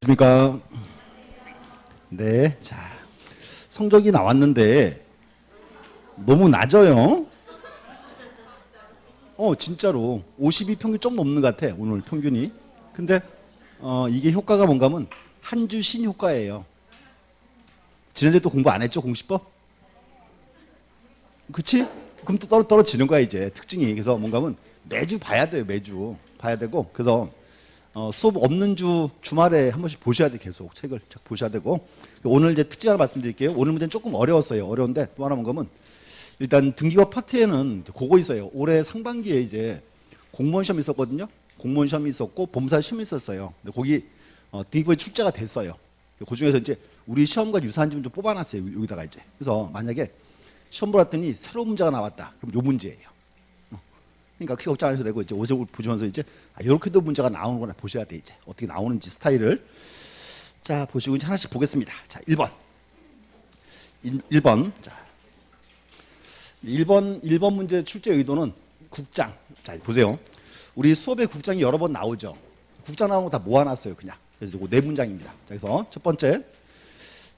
안녕하십니까. 네, 자, 성적이 나왔는데 너무 낮아요. 진짜로 52 평균 좀 넘는 것 같아, 오늘 평균이. 근데 이게 효과가 뭔가 하면 한 주 쉰 효과예요. 지난주에 또 공부 안 했죠, 공시법? 그치? 그럼 또 떨어지는 거야, 이제 특징이. 그래서 뭔가 하면 매주 봐야 돼요, 매주 봐야 되고. 그래서 수업 없는 주말에 한 번씩 보셔야 돼. 계속 책을 보셔야 되고. 오늘 이제 특징 하나 말씀드릴게요. 오늘 문제는 조금 어려웠어요. 어려운데 또 하나 뭔가면 일단 등기과 파트에는 그거 있어요. 올해 상반기에 이제 공무원 시험이 있었거든요. 공무원 시험이 있었고 범사 시험이 있었어요. 근데 거기 등기부에 출제가 됐어요. 그 중에서 이제 우리 시험과 유사한 점을 좀 뽑아놨어요. 여기다가 이제. 그래서 만약에 시험 보았더니 새로운 문제가 나왔다. 그럼 요 문제예요. 그러니까 크게 걱정 안 해도 되고 이제 오색을 보시면서 이제 이렇게도 문제가 나오는구나 보셔야 돼. 이제 어떻게 나오는지 스타일을. 자, 보시고 이제 하나씩 보겠습니다. 자, 1번. 1번. 자, 1번 문제 출제 의도는 국장. 자, 보세요. 우리 수업에 국장이 여러 번 나오죠. 국장 나오는 거 다 모아놨어요, 그냥. 그래서 이거 네 문장입니다. 자, 그래서 첫 번째.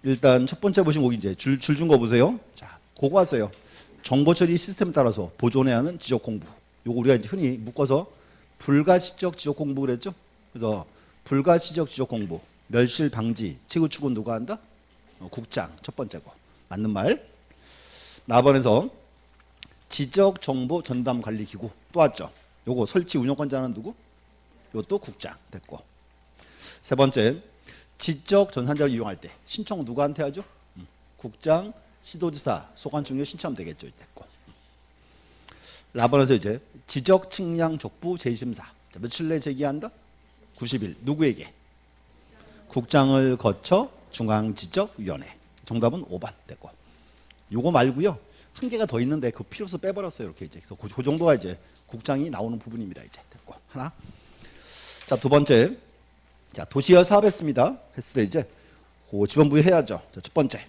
일단 첫 번째 보시면 거기 이제 줄 준 거 보세요. 자, 그거 왔어요. 정보 처리 시스템에 따라서 보존해야 하는 지적 공부. 요거 우리가 이제 흔히 묶어서 불가시적 지적 공부 그랬죠? 그래서 불가시적 지적 공부, 멸실 방지, 최후 추구는 누가 한다? 국장 첫 번째고. 맞는 말. 나번에서 지적 정보 전담 관리 기구 또 왔죠. 요거 설치 운영권자는 누구? 요것도 국장 됐고. 세 번째, 지적 전산자를 이용할 때 신청 누구한테 하죠? 국장, 시도지사, 소관청에 신청하면 되겠죠. 됐고. 라번에서 이제 지적 측량 족부 재심사. 자, 며칠 내에 제기한다? 90일. 누구에게? 국장을 거쳐 중앙지적위원회. 정답은 5번 됐고. 요거 말고요. 한 개가 더 있는데 그 필요 없어 빼버렸어요. 이렇게 이제. 그래서 그 정도가 이제 국장이 나오는 부분입니다. 이제 됐고. 하나. 자, 두 번째. 자, 도시화 사업했습니다. 했을 때 이제 그 지번 부여해야죠. 자, 첫 번째.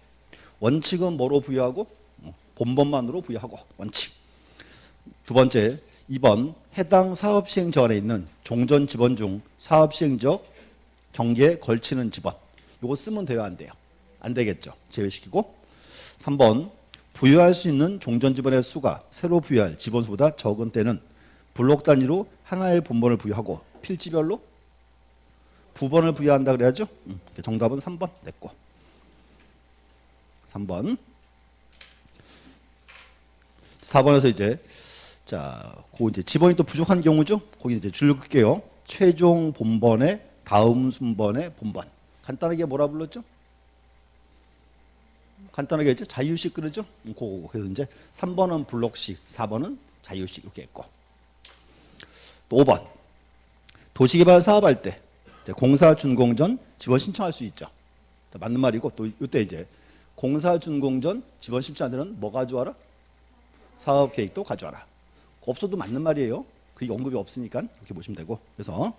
원칙은 뭐로 부여하고? 본번만으로 부여하고. 원칙. 두 번째, 2번 해당 사업 시행 전에 있는 종전 지번 중 사업 시행적 경계에 걸치는 지번. 요거 쓰면 돼요, 안 돼요? 안 되겠죠. 제외시키고. 3번 부여할 수 있는 종전 지번의 수가 새로 부여할 지번 수보다 적은 때는 블록 단위로 하나의 본번을 부여하고 필지별로 부번을 부여한다 그래야죠. 정답은 3번 됐고. 3번. 4번에서 이제 자, 그 이제 지번이 또 부족한 경우죠. 거기 이제 줄 긋게요. 최종 본번의 다음 순번의 본번. 간단하게 뭐라 불렀죠? 간단하게 했죠. 자유식 그러죠. 그래서 이제 3번은 블록식, 4번은 자유식 이렇게 했고. 또 5번. 도시개발 사업할 때 공사 준공 전 지번 신청할 수 있죠. 맞는 말이고 또 이때 이제 공사 준공 전 지번 신청할 때는 뭐 가져와라? 사업 계획도 가져와라. 없어도 맞는 말이에요. 그게 언급이 없으니까 이렇게 보시면 되고. 그래서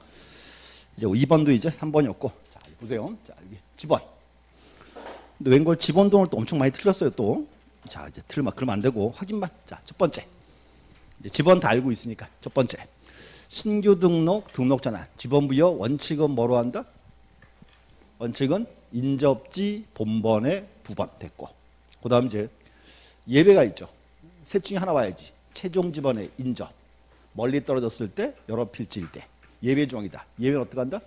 이제 2번도 이제 3번이었고. 자, 보세요. 자, 여기 지번. 근데 웬걸 지번동을 또 엄청 많이 틀렸어요, 또. 자, 이제 그러면 안 되고 확인만. 자, 첫 번째. 이제 지번 다 알고 있으니까 첫 번째. 신규 등록, 등록 전환, 지번 부여 원칙은 뭐로 한다? 원칙은 인접지 본번의 부번 됐고. 그다음 이제 예외가 있죠. 셋 중에 하나 와야지. 최종 지번의 인접. 멀리 떨어졌을 때 여러 필지일 때. 예외 조항이다. 예외는 어떻게 한다?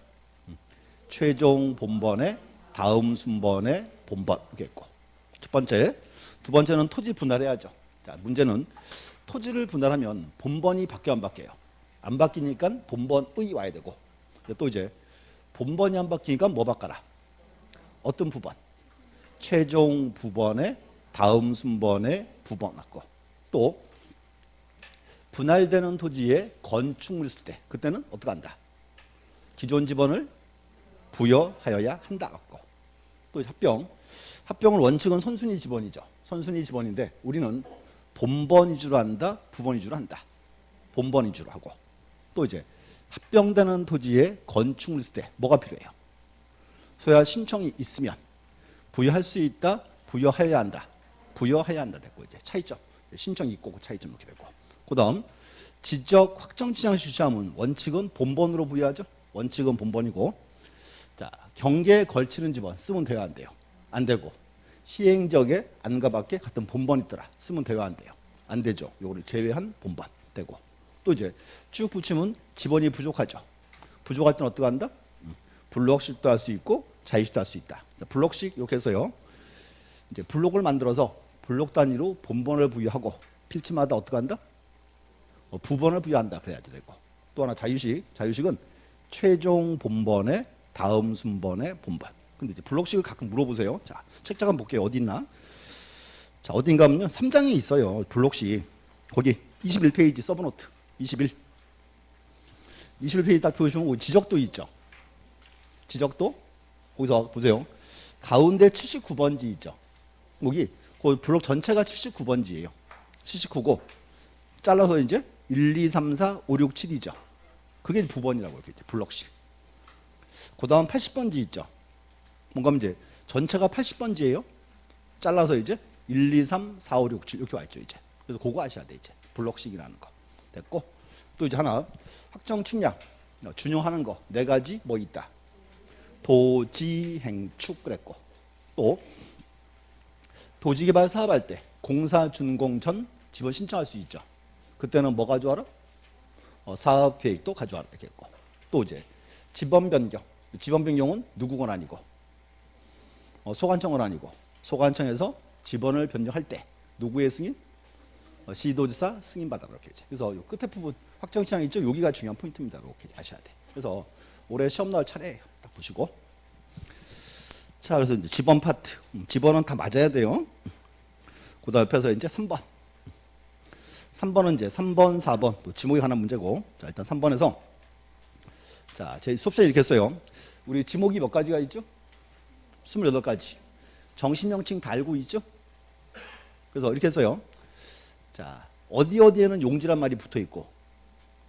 최종 본번의 다음 순번의 본번 이렇게 했고. 첫 번째. 두 번째는 토지 분할해야죠. 자, 문제는 토지를 분할하면 본번이 바뀌어 안 바뀌어요? 안 바뀌니까 본번의 와야 되고. 또 이제 본번이 안 바뀌니까 뭐 바꿔라? 어떤 부번? 최종 부번의 다음 순번의 부번 맞고. 또 분할되는 토지에 건축물 있을 때 그때는 어떻게 한다? 기존 지번을 부여하여야 한다 맞고. 또 합병은 원칙은 선순위 지번이죠. 선순위 지번인데 우리는 본번 위주로 한다, 부번 위주로 한다. 본번 위주로 하고. 또 이제 합병되는 토지에 건축물 있을 때 뭐가 필요해요? 소야 신청이 있으면 부여할 수 있다, 부여해야 한다. 부여해야 한다 됐고. 이제 차이점. 신청이 있고 그 차이점 이렇게 되고. 그다음 지적 확정 지장 실시하면 원칙은 본번으로 부여하죠. 원칙은 본번이고. 자, 경계에 걸치는 집원 쓰면 돼요, 안 돼요? 안 되고. 시행적에 안과 밖에 같은 본번 있더라. 쓰면 돼요, 안 돼요? 안 되죠. 요거를 제외한 본번 되고. 또 이제 쭉 붙이면 집원이 부족하죠. 부족할 때는 어떻게 한다? 블록식도 할 수 있고 자유식도 할 수 있다. 블록식 이렇게 해서요. 이제 블록을 만들어서 블록 단위로 본번을 부여하고 필지마다 어떻게 한다? 부번을 부여한다. 그래야지 되고. 또 하나 자유식. 자유식은 최종 본번의 다음 순번의 본번. 근데 이제 블록식을 가끔 물어보세요. 자, 책 잠깐 볼게요. 어디 있나? 자, 어딘가 하면요. 3장에 있어요. 블록식. 거기 21페이지 서브노트. 21페이지 딱 보시면 지적도 있죠. 지적도 거기서 보세요. 가운데 79번지 있죠. 여기 그 블록 전체가 79번지예요. 79고 잘라서 이제 1, 2, 3, 4, 5, 6, 7이죠. 그게 부번이라고 이렇게 블록식. 그다음 80번지 있죠. 뭔가 이제 전체가 80번지예요. 잘라서 이제 1, 2, 3, 4, 5, 6, 7 이렇게 와 있죠, 이제. 그래서 그거 아셔야 돼, 이제. 블록식이라는 거. 됐고. 또 이제 하나 확정 측량 준용하는 거 네 가지 뭐 있다. 도지행축 그랬고. 또 도지개발 사업할 때 공사 준공 전 지원 신청할 수 있죠. 그때는 뭐 가져와라? 사업 계획도 가져와라 이렇게 했고. 또 이제 지번 변경. 지번 변경은 누구건 아니고 소관청은 아니고 소관청에서 지번을 변경할 때 누구의 승인? 시도지사 승인 받아라 이렇게 이제. 그래서 요 끝에 부분 확정 시장 있죠. 여기가 중요한 포인트입니다. 이렇게 아셔야 돼. 그래서 올해 시험 나올 차례예요. 딱 보시고. 자, 그래서 이제 지번 파트. 지번은 다 맞아야 돼요. 그다음 옆에서 이제 3번. 3번은 이제 3번, 4번 또 지목이 하나 문제고. 자, 일단 3번에서 자, 제 수업시간에 이렇게 했어요. 우리 지목이 몇 가지가 있죠? 28가지. 정식 명칭 다 알고 있죠? 그래서 이렇게 했어요. 자, 어디에는 용지란 말이 붙어 있고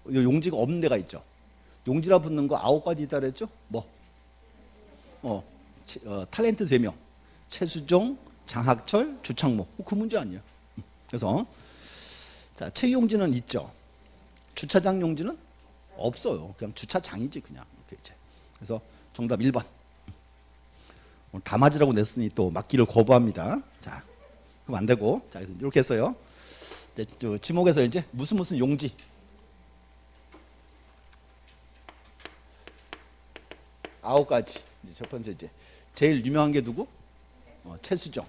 용지가 없는 데가 있죠. 용지라 붙는 거 9가지 있다 그랬죠? 뭐? 탤런트 3명. 최수종, 장학철, 주창모. 그 문제 아니에요. 그래서 자, 최용지는 있죠. 주차장 용지는 없어요. 그냥 주차장이지 그냥. 이렇게 이제. 그래서 정답 1번. 오늘 다 맞으라고 냈으니 또 맞기를 거부합니다. 자, 그럼 안 되고. 자, 그래서 이렇게 했어요. 이제 지목에서 이제 무슨 용지. 아홉 가지. 이제 첫 번째 이제 제일 유명한 게 누구? 최수정.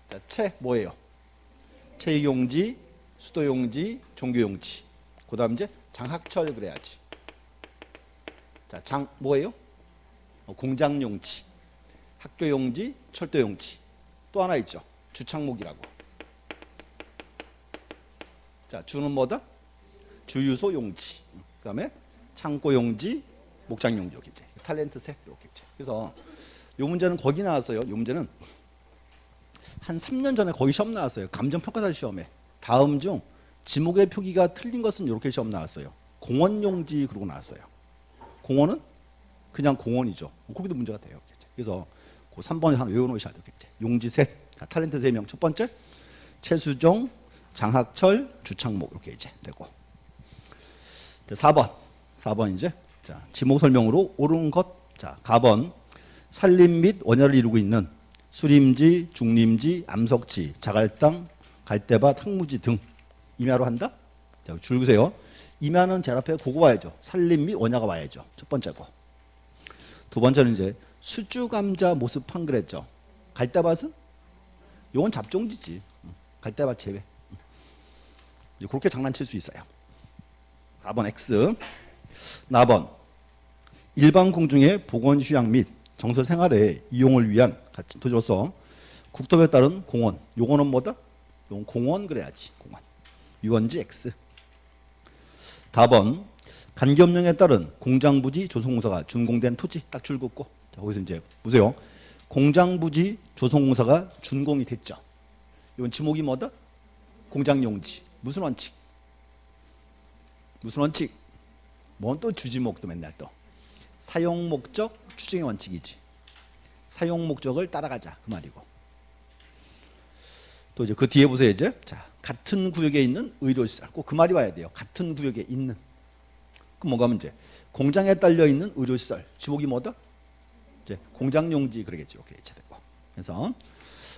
자, 최 뭐예요? 체육용지, 수도용지, 종교용지. 그다음 이제 장학철 그래야지. 자, 장 뭐예요? 공장용지, 학교용지, 철도용지. 또 하나 있죠. 주창목이라고. 자, 주는 뭐다? 주유소 용지. 그다음에 창고 용지, 목장 용지 이렇게. 탤런트 셋 이렇게. 그래서 요 문제는 거기 나왔어요. 요 문제는 한 3년 전에 거의 시험 나왔어요. 감정평가사 시험에. 다음 중 지목의 표기가 틀린 것은 이렇게 시험 나왔어요. 공원 용지 그러고 나왔어요. 공원은 그냥 공원이죠. 거기도 문제가 돼요. 그래서 그 3번에 하나 외워놓으셔야 되겠죠. 용지 셋, 자, 탤런트 3명. 첫 번째 최수종, 장학철, 주창목 이렇게 이제 되고. 4번 이제 자, 지목 설명으로 옳은 것. 자, 가번 산림 및 원야를 이루고 있는 수림지, 중림지, 암석지, 자갈땅, 갈대밭, 항무지 등 임야로 한다. 자, 줄 그세요. 임야는 제일 앞에 그거 와야죠. 산림 및 원야가 와야죠. 첫 번째고. 두 번째는 이제 수주감자 모습한 그랬죠. 갈대밭은 이건 잡종지지. 갈대밭 제외. 그렇게 장난칠 수 있어요. 4번 X. 나번 일반 공중의 보건 휴양 및 정서 생활의 이용을 위한 도로서 국토부에 따른 공원. 요거는 뭐다? 요건 공원 그래야지. 공원. 유원지 X. 4번 간기업령에 따른 공장부지 조성공사가 준공된 토지. 딱 줄 긋고. 자, 거기서 이제 보세요. 공장부지 조성공사가 준공이 됐죠. 이건 지목이 뭐다? 공장용지. 무슨 원칙? 무슨 원칙? 뭔 또 주지목도 맨날 또. 사용목적 추정의 원칙이지. 사용목적을 따라가자 그 말이고. 또 이제 그 뒤에 보세요. 이제 자, 같은 구역에 있는 의료시설. 꼭 그 말이 와야 돼요. 같은 구역에 있는. 그럼 뭐가 문제? 공장에 딸려 있는 의료시설. 지목이 뭐다? 이제 공장용지 그러겠죠. 오케이, 되고. 그래서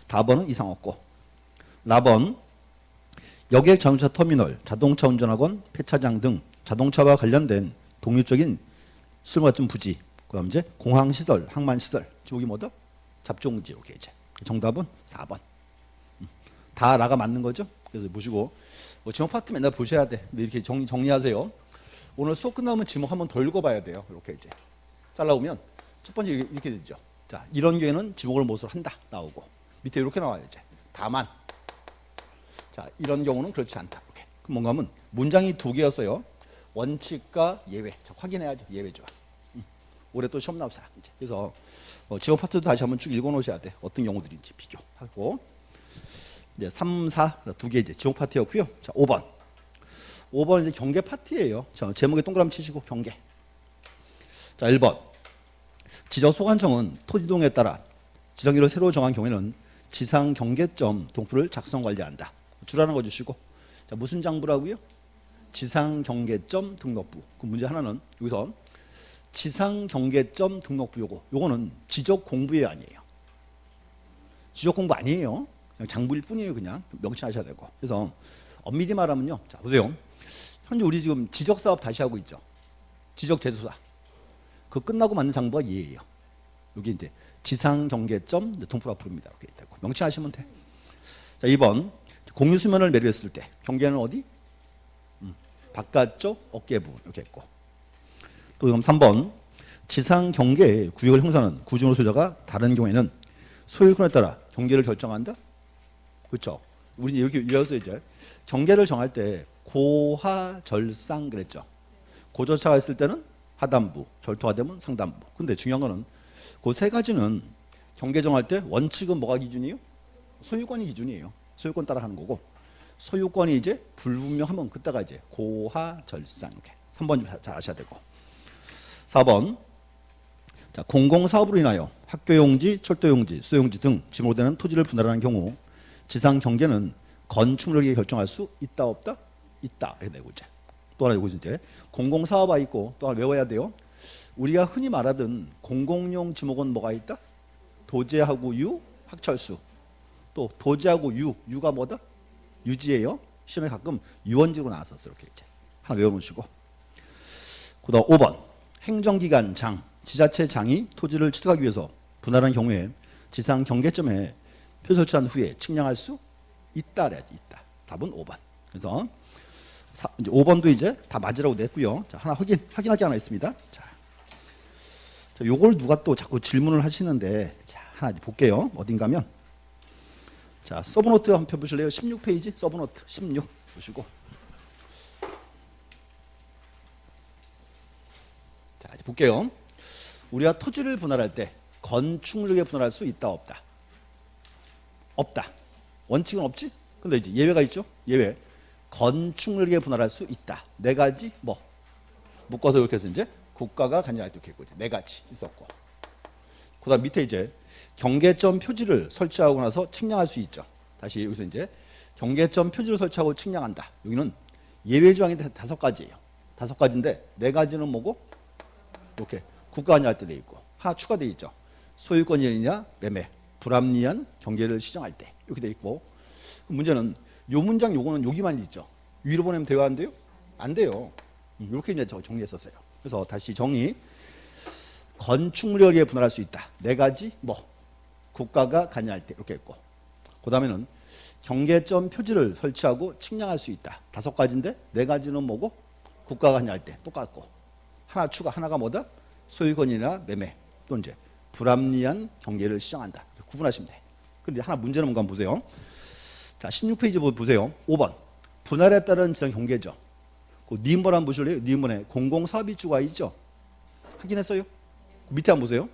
답은 이상 없고. 라번 여객 자동차 터미널, 자동차 운전학원, 폐차장 등 자동차와 관련된 독립적인 실무 같은 부지. 그다음 이제 공항 시설, 항만 시설. 지목이 뭐다? 잡종지. 오케이, 이제. 정답은 4번. 다 라가 맞는 거죠? 그래서 보시고 지목 파트 맨날 보셔야 돼. 근데 이렇게 정리하세요. 오늘 수업 끝나면 지목 한번 더 읽어봐야 돼요. 이렇게 이제 잘라오면 첫 번째 이렇게 되죠. 자, 이런 경우에는 지목을 무엇으로 한다 나오고 밑에 이렇게 나와요. 이제 다만 자, 이런 경우는 그렇지 않다. 이렇게. 그럼 뭔가 하면 문장이 두 개였어요. 원칙과 예외. 자, 확인해야죠. 예외죠. 올해 또 시험 나옵니다. 이제 그래서 지목 파트도 다시 한번 쭉 읽어놓으셔야 돼. 어떤 경우들인지 비교하고 이제 3, 4 두 개 이제 지목 파트였고요. 자, 5번. 5번 이제 경계 파트예요. 자, 제목에 동그라미 치시고 경계. 자, 1번. 지적 소관청은 토지동에 따라 지정일을 새로 정한 경우에는 지상 경계점 동표를 작성 관리한다. 줄하는 거 주시고. 자, 무슨 장부라고요? 지상 경계점 등록부. 그 문제 하나는 여기서 지상 경계점 등록부 요거는 지적 공부예요, 아니에요? 지적 공부 아니에요. 그냥 장부일 뿐이에요. 그냥 명시하셔야 되고. 그래서 엄밀히 말하면요. 자, 보세요. 현재 우리 지금 지적 사업 다시 하고 있죠. 지적 제조사. 그 끝나고 만든 장부가 얘예요. 여기 이제 지상 경계점 동표라 부릅니다. 이렇게 있다고 명시하시면 돼. 자, 2번 공유 수면을 매립했을 때 경계는 어디? 바깥쪽 어깨 부분 이렇게 있고. 또 그럼 3번 지상 경계 구역을 형성하는 구조물 소유자가 다른 경우에는 소유권에 따라 경계를 결정한다. 그렇죠? 우리 이렇게 이어서 이제 경계를 정할 때 고하절상 그랬죠. 고저차가 있을 때는 하단부, 절토가 되면 상단부. 근데 중요한 거는 그 세 가지는 경계 정할 때 원칙은 뭐가 기준이에요? 소유권이 기준이에요. 소유권 따라 하는 거고 소유권이 이제 불분명하면 그때가 이제 고하절상. 이렇게 3번 잘 아셔야 되고. 4번 자, 공공사업으로 인하여 학교용지, 철도용지, 수도용지 등 지목되는 토지를 분할하는 경우 지상 경계는 건축물에게 결정할 수 있다 없다? 있다. 이렇게 되고 이제 또 하나 이거 이제 공공사업화 있고 또 하나 외워야 돼요. 우리가 흔히 말하던 공공용 지목은 뭐가 있다? 도제하고 유, 학철수. 또 도제하고 유가 뭐다? 유지예요. 시험에 가끔 유원지로 나왔었어요. 이렇게 이제 하나 외워놓으시고. 그다음 5번 행정기관 장, 지자체장이 토지를 취득하기 위해서 분할한 경우에 지상 경계점에 표 설치한 후에 측량할 수 있다 그래야지. 있다. 답은 5번. 그래서 이제 5번도 이제 다 맞으라고 냈고요. 자, 하나 확인할 게 하나 있습니다. 자, 요걸 누가 또 자꾸 질문을 하시는데 자, 하나 이제 볼게요. 어딘가면 자, 서브노트 한번 펴보실래요? 16페이지 서브노트 16 보시고. 자, 이제 볼게요. 우리가 토지를 분할할 때 건축물에게 분할할 수 있다 없다? 없다. 원칙은 없지? 근데 이제 예외가 있죠? 예외. 건축물에게 분할할 수 있다. 네 가지 뭐 묶어서 이렇게 해서 이제 국가가 관여할 때 이렇게 있고 네 가지 있었고. 그다음 밑에 이제 경계점 표지를 설치하고 나서 측량할 수 있죠. 다시 여기서 이제 경계점 표지를 설치하고 측량한다. 여기는 예외 조항이 5가지예요. 5가지인데 네 가지는 뭐고? 이렇게 국가 관여할 때 돼 있고 하나 추가돼 있죠. 소유권이냐 매매, 불합리한 경계를 시정할 때 이렇게 돼 있고. 문제는 요 문장 요거는 여기만 있죠. 위로 보내면 돼요, 안 돼요? 안 돼요. 이렇게 이제 정리했었어요. 그래서 다시 정리. 건축물에 분할할 수 있다. 네 가지 뭐 국가가 관여할 때 이렇게 있고. 그다음에는 경계점 표지를 설치하고 측량할 수 있다. 5가지인데 네 가지는 뭐고? 국가가 관여할 때 똑같고. 하나 추가 하나가 뭐다? 소유권이나 매매 또 이제 불합리한 경계를 시정한다. 구분하시면 돼. 근데 하나 문제는 뭔가 한번 보세요. 자, 16페이지 보세요. 5번. 분할에 따른 지정 경계죠. 그 니은번 한번 보실래요? 니은번에 공공사업입주가 있죠. 확인했어요? 밑에 한번 보세요.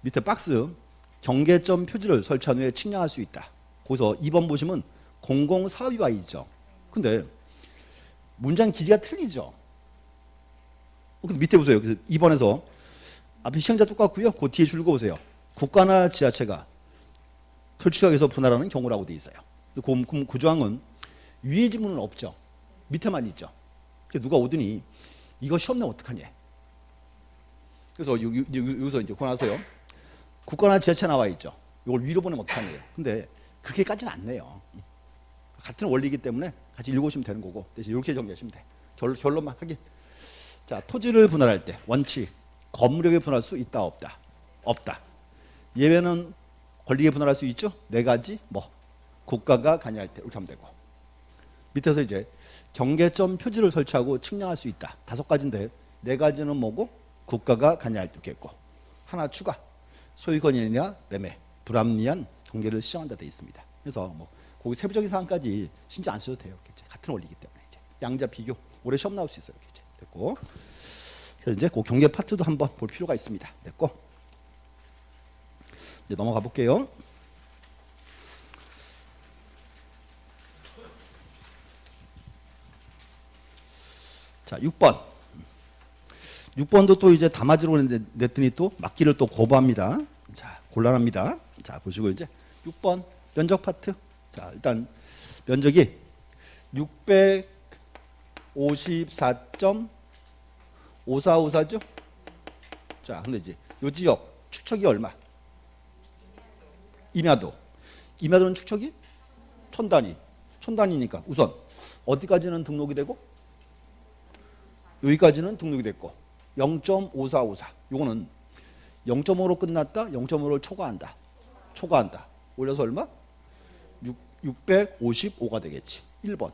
밑에 박스 경계점 표지를 설치한 후에 측량할 수 있다. 거기서 2번 보시면 공공사업이가 있죠. 근데 문장 길이가 틀리죠. 근데 밑에 보세요. 그래서 2번에서 앞에 시행자 똑같고요. 그 뒤에 줄 보세요. 국가나 지자체가 설치하기 분할하는 경우라고 돼 있어요. 그 조항은 위에 지문은 없죠. 밑에만 있죠. 누가 오더니 이거 시험 내면 어떡하냐. 그래서 여기서 이제 고나서요. 국가나 지자체 나와 있죠. 이걸 위로 보내면 어떡하냐요. 근데 그렇게까지는 안 내요. 같은 원리이기 때문에 같이 읽으시면 되는 거고 대신 이렇게 정리하시면 돼. 결론만 하긴. 자, 토지를 분할할 때 원칙 건물에게 분할할 수 있다 없다. 없다. 예외는 권리에 분할할 수 있죠. 네 가지 뭐 국가가 관여할 때 이렇게 하면 되고 밑에서 이제 경계점 표지를 설치하고 측량할 수 있다. 5가지인데 네 가지는 뭐고 국가가 관여할 때 이렇게 했고 하나 추가 소유권이냐 매매 불합리한 경계를 시정한다 돼 있습니다. 그래서 뭐 거기 세부적인 사항까지 신경 안 써도 돼요. 같은 원리이기 때문에 이제 양자 비교 올해 시험 나올 수 있어요. 이제 됐고 그래서 이제 그 경계 파트도 한번 볼 필요가 있습니다. 됐고 이제 넘어가 볼게요. 자, 6번. 6번도 또 이제 담아지로 냈더니 또 맞기를 또 거부합니다. 자, 곤란합니다. 자, 보시고 이제 6번 면적 파트. 자, 일단 면적이 654.5454죠? 자, 근데 이제 요 지역 축척이 얼마? 임야도. 임야도는 축척이 1000단위. 1000단위니까 우선 어디까지는 등록이 되고 여기까지는 등록이 됐고 0.5454 요거는 0.5로 끝났다 0.5를 초과한다 올려서 얼마? 655가 되겠지 1번.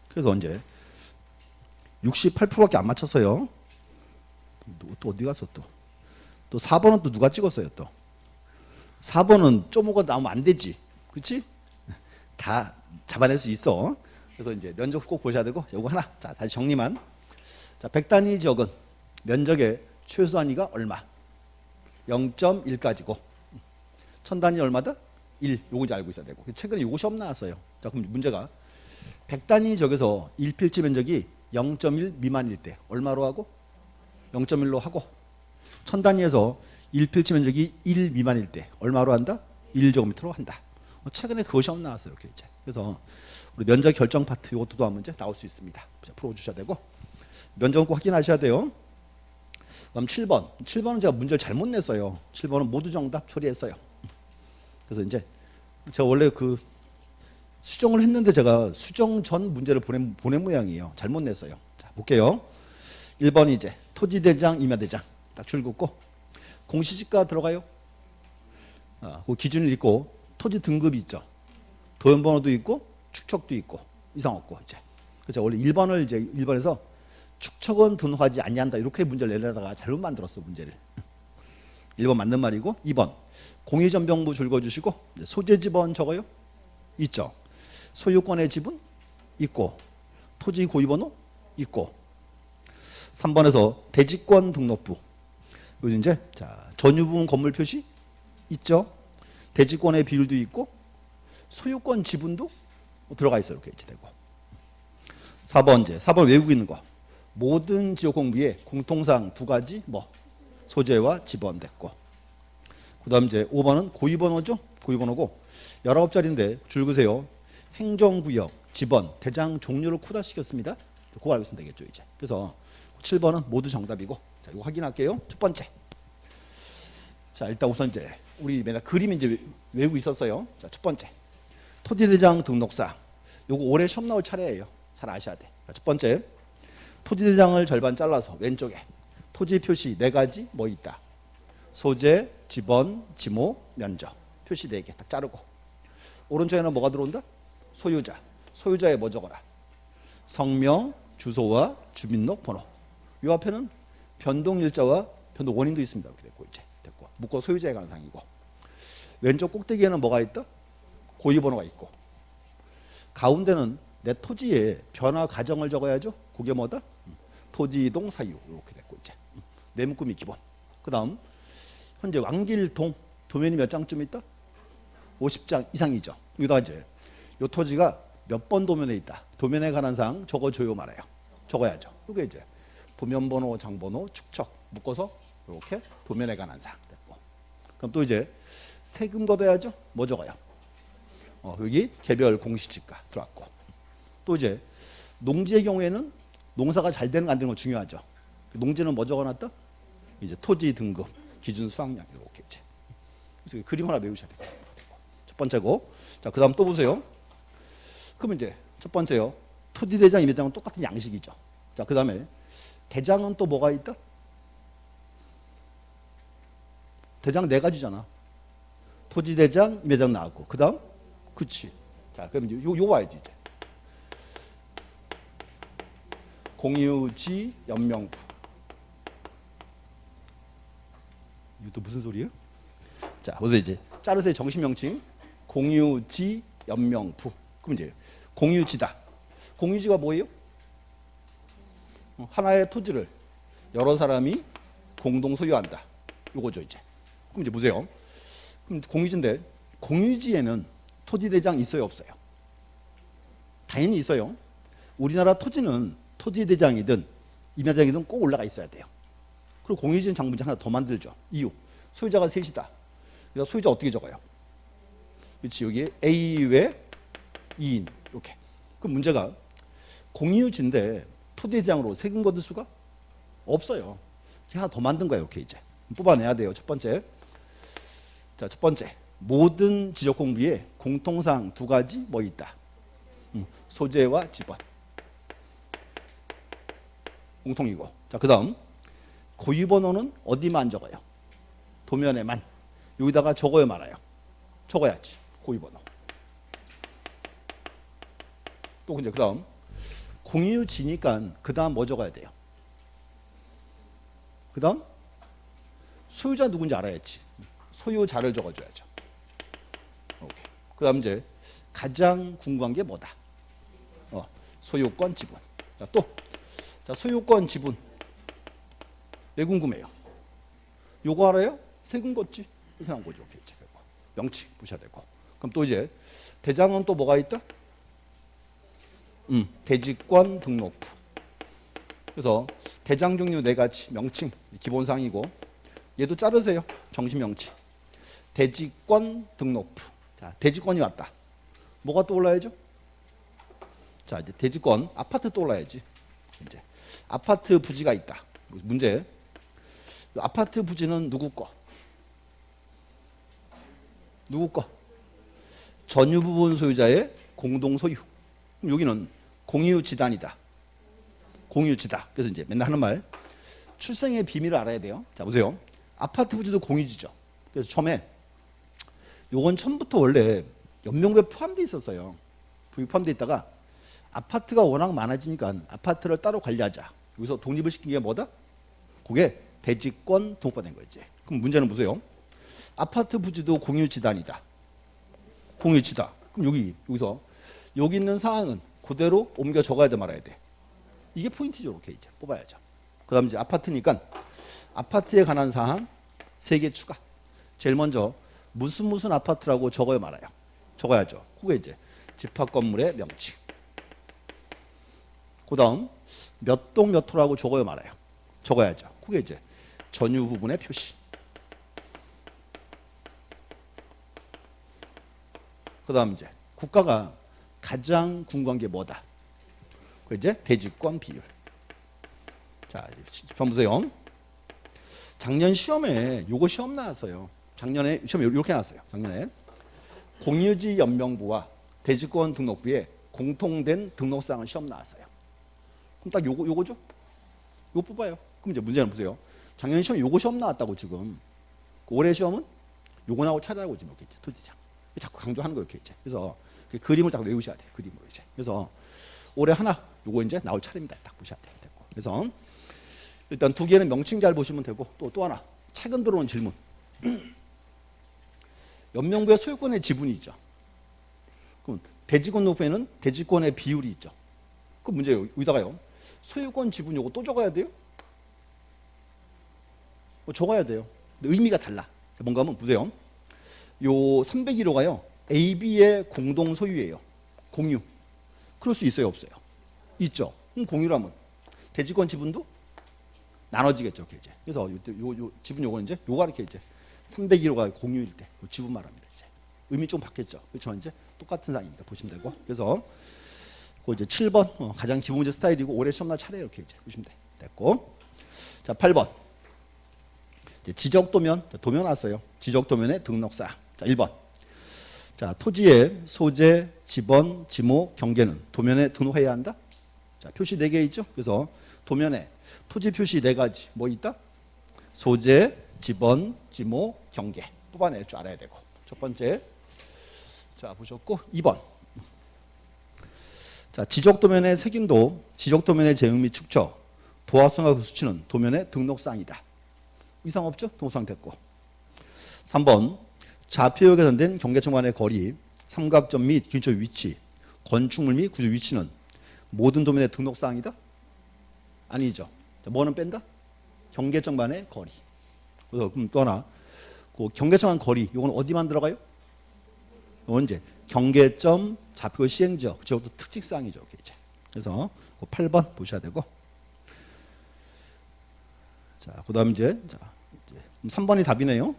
그래서 이제 68%밖에 안 맞췄어요. 또 어디 갔어 또 4번은 또 누가 찍었어요. 또 4번은 .5가 나오면 안 되지 그렇지? 다 잡아낼 수 있어. 그래서 이제 면적 꼭 보셔야 되고 요거 하나. 자, 다시 정리만. 자, 100단위 지역은 면적의 최소 단위가 얼마? 0.1까지고 1000단위 얼마다? 1. 요거 이제 알고 있어야 되고. 최근에 요거 시험 나왔어요. 자, 그럼 문제가 100단위 지역에서 1필지 면적이 0.1 미만일 때 얼마로 하고? 0.1로 하고 1000단위에서 1필지 면적이 1 미만일 때 얼마로 한다? 1제곱미터로 한다. 최근에 그거 시험 나왔어요. 이렇게 이제. 그래서 우리 면적 결정 파트 이것도 한 문제 나올 수 있습니다. 풀어주셔야 되고 면적은 꼭 확인하셔야 돼요. 그럼 7번. 7번은 제가 문제를 잘못 냈어요. 7번은 모두 정답 처리했어요. 그래서 이제 제가 원래 그 수정을 했는데 제가 수정 전 문제를 보낸 모양이에요. 잘못 냈어요. 자, 볼게요. 1번이 이제 토지대장, 임야대장 딱 줄 긋고 공시지가 들어가요. 그 기준을 읽고 토지 등급이 있죠. 도면번호도 있고 축척도 있고 이상 없고 이제. 그래서 원래 1번을 이제 1번에서 축척은 등록하지 아니한다 이렇게 문제를 내려다가 잘못 만들었어 문제를. 1번 맞는 말이고 2번 공유전병부 줄거주시고 소재 지번 적어요. 있죠. 소유권의 지분 있고 토지 고유번호 있고 3번에서 대지권 등록부 여기 이제 자 전유부분 건물 표시 있죠. 대지권의 비율도 있고 소유권 지분도 들어가 있어요. 이렇게 되고 4번 이제 4번 외우고 있는 거 모든 지역 공부에 공통사항 2가지 뭐 소재와 지번 됐고 그다음 이제 5번은 고유번호죠. 고유번호고 19자리인데 줄 그세요. 행정구역 지번 대장 종류를 코다시켰습니다. 그거 알고 있으면 되겠죠 이제. 그래서 7번은 모두 정답이고 자 이거 확인할게요. 첫 번째 자 일단 우선 이제 우리 맨날 그림 이제 외우고 있었어요. 자 첫 번째 토지대장 등록사 요거 올해 시험 나올 차례예요. 잘 아셔야 돼. 자, 첫 번째 토지대장을 절반 잘라서 왼쪽에 토지 표시 4가지 뭐 있다. 소재, 지번, 지모, 면적 표시 4개 딱 자르고 오른쪽에는 뭐가 들어온다? 소유자. 소유자에 뭐 적어라? 성명, 주소와 주민등록번호. 요 앞에는 변동일자와 변동 원인도 있습니다. 이렇게 됐고 이제 됐고 묶어 소유자에 관한 사항이고 왼쪽 꼭대기에는 뭐가 있다? 고유번호가 있고 가운데는 내 토지에 변화 과정을 적어야죠. 그게 뭐다? 토지 이동 사유 이렇게 됐고 이제 내 묶음이 기본. 그다음 현재 왕길동 도면이 몇 장쯤 있다? 50장 이상이죠. 여기다가 이제 요 토지가 몇 번 도면에 있다. 도면에 관한 사항 적어줘요 말아요. 적어야죠. 이게 이제 도면번호, 장번호, 축척 묶어서 이렇게 도면에 관한 사항 됐고. 그럼 또 이제 세금 걷어야죠. 뭐 적어요? 여기 개별 공시지가 들어왔고 또 이제 농지의 경우에는 농사가 잘 되는 거 안 되는 거 중요하죠. 농지는 뭐 적어놨다? 이제 토지 등급, 기준 수확량 이렇게 이제. 그래서 그림 하나 외우셔야 돼요. 첫 번째고. 자, 그다음 또 보세요. 그럼 이제 첫 번째요. 토지 대장, 임야대장은 똑같은 양식이죠. 자, 그다음에 대장은 또 뭐가 있다? 대장 네 가지잖아. 토지 대장, 임야대장 나왔고. 그다음 그치. 자, 그럼 이제 요 와야지 이제. 공유지 연명부. 이것도 무슨 소리예요? 자, 보세요 이제 자르세요. 정신명칭. 공유지 연명부. 그럼 이제 공유지다. 공유지가 뭐예요? 하나의 토지를 여러 사람이 공동 소유한다. 요거죠 이제. 그럼 이제 보세요. 그럼 공유지인데 공유지에는 토지 대장 있어요, 없어요? 당연히 있어요. 우리나라 토지는 토지 대장이든 임야대장이든 꼭 올라가 있어야 돼요. 그리고 공유지는 장문지 하나 더 만들죠. 이유. 소유자가 셋이다. 그래서 소유자 어떻게 적어요? 그렇지. 여기 A 외 2인 이렇게. 그 문제가 공유지인데 토지 대장으로 세금 거둘 수가 없어요. 하나 더 만든 거예요. 이렇게 이제 뽑아내야 돼요. 첫 번째. 자, 첫 번째. 모든 지적 공부에 공통사항 두 가지 뭐 있다. 소재와 지번. 공통이고. 자, 그다음 고유번호는 어디만 적어요? 도면에만. 여기다가 적어야 말아요. 적어야지. 고유번호. 또 이제 그다음 공유지니까 그다음 뭐 적어야 돼요? 그다음 소유자 누군지 알아야지. 소유자를 적어줘야죠. 오케이. 그다음 이제 가장 궁금한 게 뭐다? 소유권 지분. 자, 또 자, 소유권 지분. 왜 궁금해요? 요거 알아요? 세금 걷지. 이렇게 나온 거죠. 오케이. 명칭 보셔야 되고. 그럼 또 이제 대장은 또 뭐가 있다? 대지권 등록부. 그래서 대장 종류 네 가지 명칭 기본상이고 얘도 자르세요. 정식 명칭. 대지권 등록부. 자, 대지권이 왔다. 뭐가 떠올라야죠? 자, 이제 대지권 아파트 떠올라야지. 이제 아파트 부지가 있다. 문제. 아파트 부지는 누구 거? 누구 거? 전유 부분 소유자의 공동 소유. 그럼 여기는 공유지단이다. 공유지다. 그래서 이제 맨날 하는 말 출생의 비밀을 알아야 돼요. 자, 보세요. 아파트 부지도 공유지죠. 그래서 처음에 요건 처음부터 원래 연명부에 포함되어 있었어요. 포함되어 있다가 아파트가 워낙 많아지니까 아파트를 따로 관리하자. 여기서 독립을 시킨 게 뭐다? 그게 대지권 등록받은 거지. 그럼 문제는 보세요. 아파트 부지도 공유지단이다. 공유지다. 그럼 여기서 여기 있는 사항은 그대로 옮겨 적어야 돼 말아야 돼. 이게 포인트죠. 이렇게 이제 뽑아야죠. 그다음 이제 아파트니까 아파트에 관한 사항 3개 추가. 제일 먼저 무슨 아파트라고 적어야 말아요. 적어야죠. 그게 이제 집합 건물의 명칭. 그다음 몇 동 몇 호라고 적어야 말아요. 적어야죠. 그게 이제 전유 부분의 표시. 그다음 이제 국가가 가장 궁금한 게 뭐다? 그 이제 대지권 비율. 자, 좀 보세요. 작년 시험에 요거 시험 나왔어요. 작년에 시험에 이렇게 나왔어요. 작년에 공유지 연명부와 대지권 등록부에 공통된 등록사항은 시험 나왔어요. 그럼 딱 요거죠? 요거 뽑아요. 그럼 이제 문제는 보세요. 작년 시험 요거 시험 나왔다고 지금. 올해 시험은 요거 나오고 차례라고 지금 이렇게 토지장. 자꾸 강조하는 거예요, 이렇게 이제. 그래서 그 그림을 딱 외우셔야 돼요. 그림으로 이제. 그래서 올해 하나 요거 이제 나올 차례입니다. 딱 보셔야 돼요. 그래서 일단 두 개는 명칭 잘 보시면 되고 또 하나 최근 들어온 질문. 연명부의 소유권의 지분이 있죠. 그럼 대지권 높이에는 대지권의 비율이 있죠. 그 문제예요. 여기다가요. 소유권 지분 요거 또 적어야 돼요? 적어야 돼요. 근데 의미가 달라. 뭔가 하면 보세요. 요 301호가요. A, B의 공동 소유예요. 공유. 그럴 수 있어요, 없어요? 있죠. 그럼 공유라면 대지권 지분도 나눠지겠죠, 이렇게 이제. 그래서 요 지분 요거는 이제 요가 이렇게 이제 301호가 공유일 때 지분 말합니다. 이제 의미 좀 바뀌었죠. 그렇죠? 이제 똑같은 사항이니까 보시면 되고. 그래서 그 이제 7번 가장 기본 문제 스타일이고 올해 시험날 차례 이렇게 이제 보시면 됐고. 자, 8번. 지적도면, 도면 왔어요. 지적도면의 등록사항. 자, 1번. 자, 토지의 소재, 지번, 지목, 경계는 도면에 등록해야 한다. 자, 표시 4개 있죠. 그래서 도면에 토지 표시 4가지 뭐 있다? 소재, 지번, 지목, 경계 뽑아낼 줄 알아야 되고. 첫 번째. 자, 보셨고 2번. 자, 지적도면의 색인도, 지적도면의 제형 및 축척, 도화성과 그 수치는 도면의 등록사항이다. 이상 없죠? 등록사항 됐고. 3번. 좌표에 개선된 경계점 간의 거리, 삼각점 및 기준점 위치, 건축물 및 구조 위치는 모든 도면의 등록사항이다? 아니죠. 자, 뭐는 뺀다? 경계점 간의 거리. 그래서 그럼 또 하나. 그 경계점 간 거리, 이건 어디만 들어가요? 언제? 경계점, 좌표 시행지역, 지역도 특징사항이죠. 이제. 그래서 8번 보셔야 되고. 자, 그다음 이제 3번이 답이네요.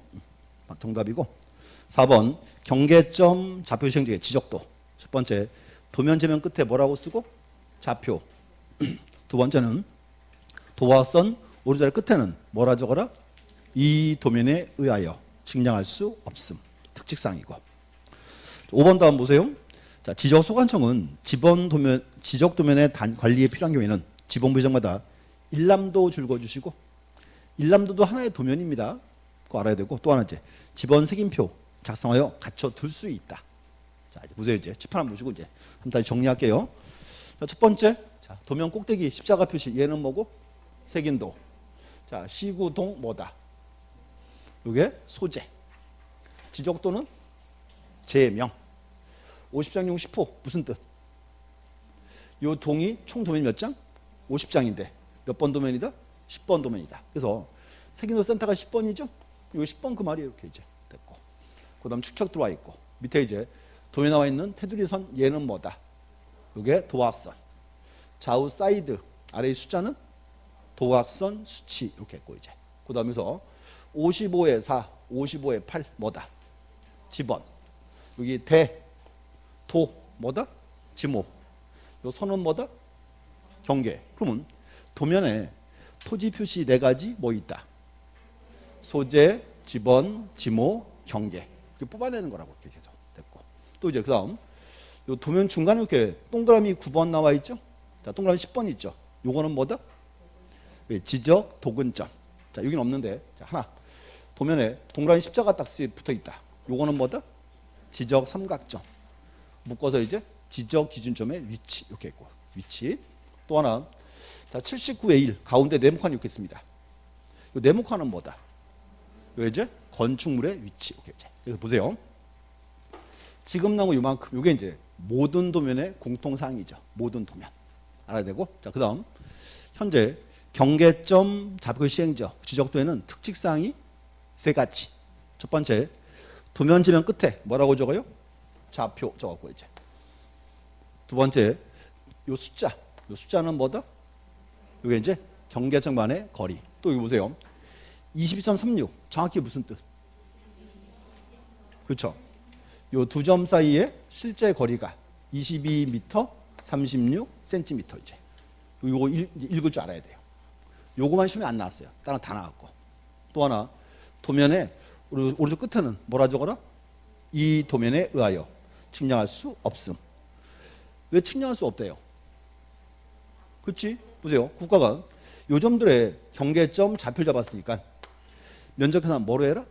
정답이고. 4번 경계점, 좌표 시행지역, 지적도. 첫 번째 도면 제면 끝에 뭐라고 쓰고? 좌표. 두 번째는 도화선 오른쪽 끝에는 뭐라 적어라? 이 도면에 의하여 측량할 수 없음. 특징사항이고. 5번 다음 보세요. 자, 지적소관청은 지적도면의 관리에 필요한 경우에는 지방부 지역마다 일람도 줄거주시고, 일람도도 하나의 도면입니다. 그거 알아야 되고, 또 하나 이제 지번 색인표 작성하여 갖춰둘 수 있다. 자, 이제 보세요. 이제 칠판 한번 보시고 이제 한번 다시 정리할게요. 자, 첫 번째, 자, 도면 꼭대기 십자가 표시, 얘는 뭐고? 색인도. 자, 시구동 뭐다? 이게 소재. 지적도는 제명. 50장용 10호 무슨 뜻? 요 동이 총 도면이 몇 장? 50장인데 몇 번 도면이다? 10번 도면이다. 그래서 색인도 센터가 10번이죠? 요 10번 그 말이에요. 이렇게 이제 됐고. 그다음 축척 들어와 있고 밑에 이제 도면에 나와 있는 테두리선 얘는 뭐다? 이게 도화선. 좌우 사이드 아래의 숫자는 도화선 수치 이렇게 했고 이제. 그다음에서 55에 4, 55에 8 뭐다? 지번. 여기 대, 도 뭐다? 지목. 요 선은 뭐다? 경계. 그러면 도면에 토지 표시 4가지 뭐 있다? 소재, 지번, 지목, 경계. 이렇게 뽑아내는 거라고 이렇게 계속 됐고. 또 이제 그다음 요 도면 중간에 이렇게 동그라미 9번 나와 있죠? 자, 동그라미 10번 있죠? 요거는 뭐다? 지적 도근점. 자, 여기는 없는데. 자, 하나. 도면에 동그라미 십자가 딱 붙어 있다. 요거는 뭐다? 지적 삼각점. 묶어서 이제 지적 기준점의 위치 이렇게 있고 위치. 또 하나. 자, 79의 1 가운데 네모칸이 이렇게 있습니다. 이 네모칸은 뭐다? 요 이제 건축물의 위치 이렇게 이제. 그래서 보세요. 지금 나온 거 요만큼. 요게 이제 모든 도면의 공통사항이죠. 모든 도면. 알아야 되고. 자, 그다음 현재 경계점, 좌표 시행지역, 지적도에는 특징사항이 3가지. 첫 번째, 도면 지면 끝에 뭐라고 적어요? 좌표 적었고 이제. 두 번째, 요 숫자. 요 숫자는 뭐다? 이게 이제 경계점 간의 거리. 또 여기 보세요. 22.36 정확히 무슨 뜻? 그렇죠. 요 두 점 사이에 실제 거리가 22m 36cm 이제. 요거 읽을 줄 알아야 돼요. 요거만 시험에 안 나왔어요. 다른 다 나왔고. 또 하나 도면에 오른쪽 끝에는 뭐라 적어라? 이 도면에 의하여 측량할 수 없음. 왜 측량할 수 없대요? 그렇지? 보세요. 국가가 요 점들의 경계점 좌표를 잡았으니까 면적 계산 뭐로 해라?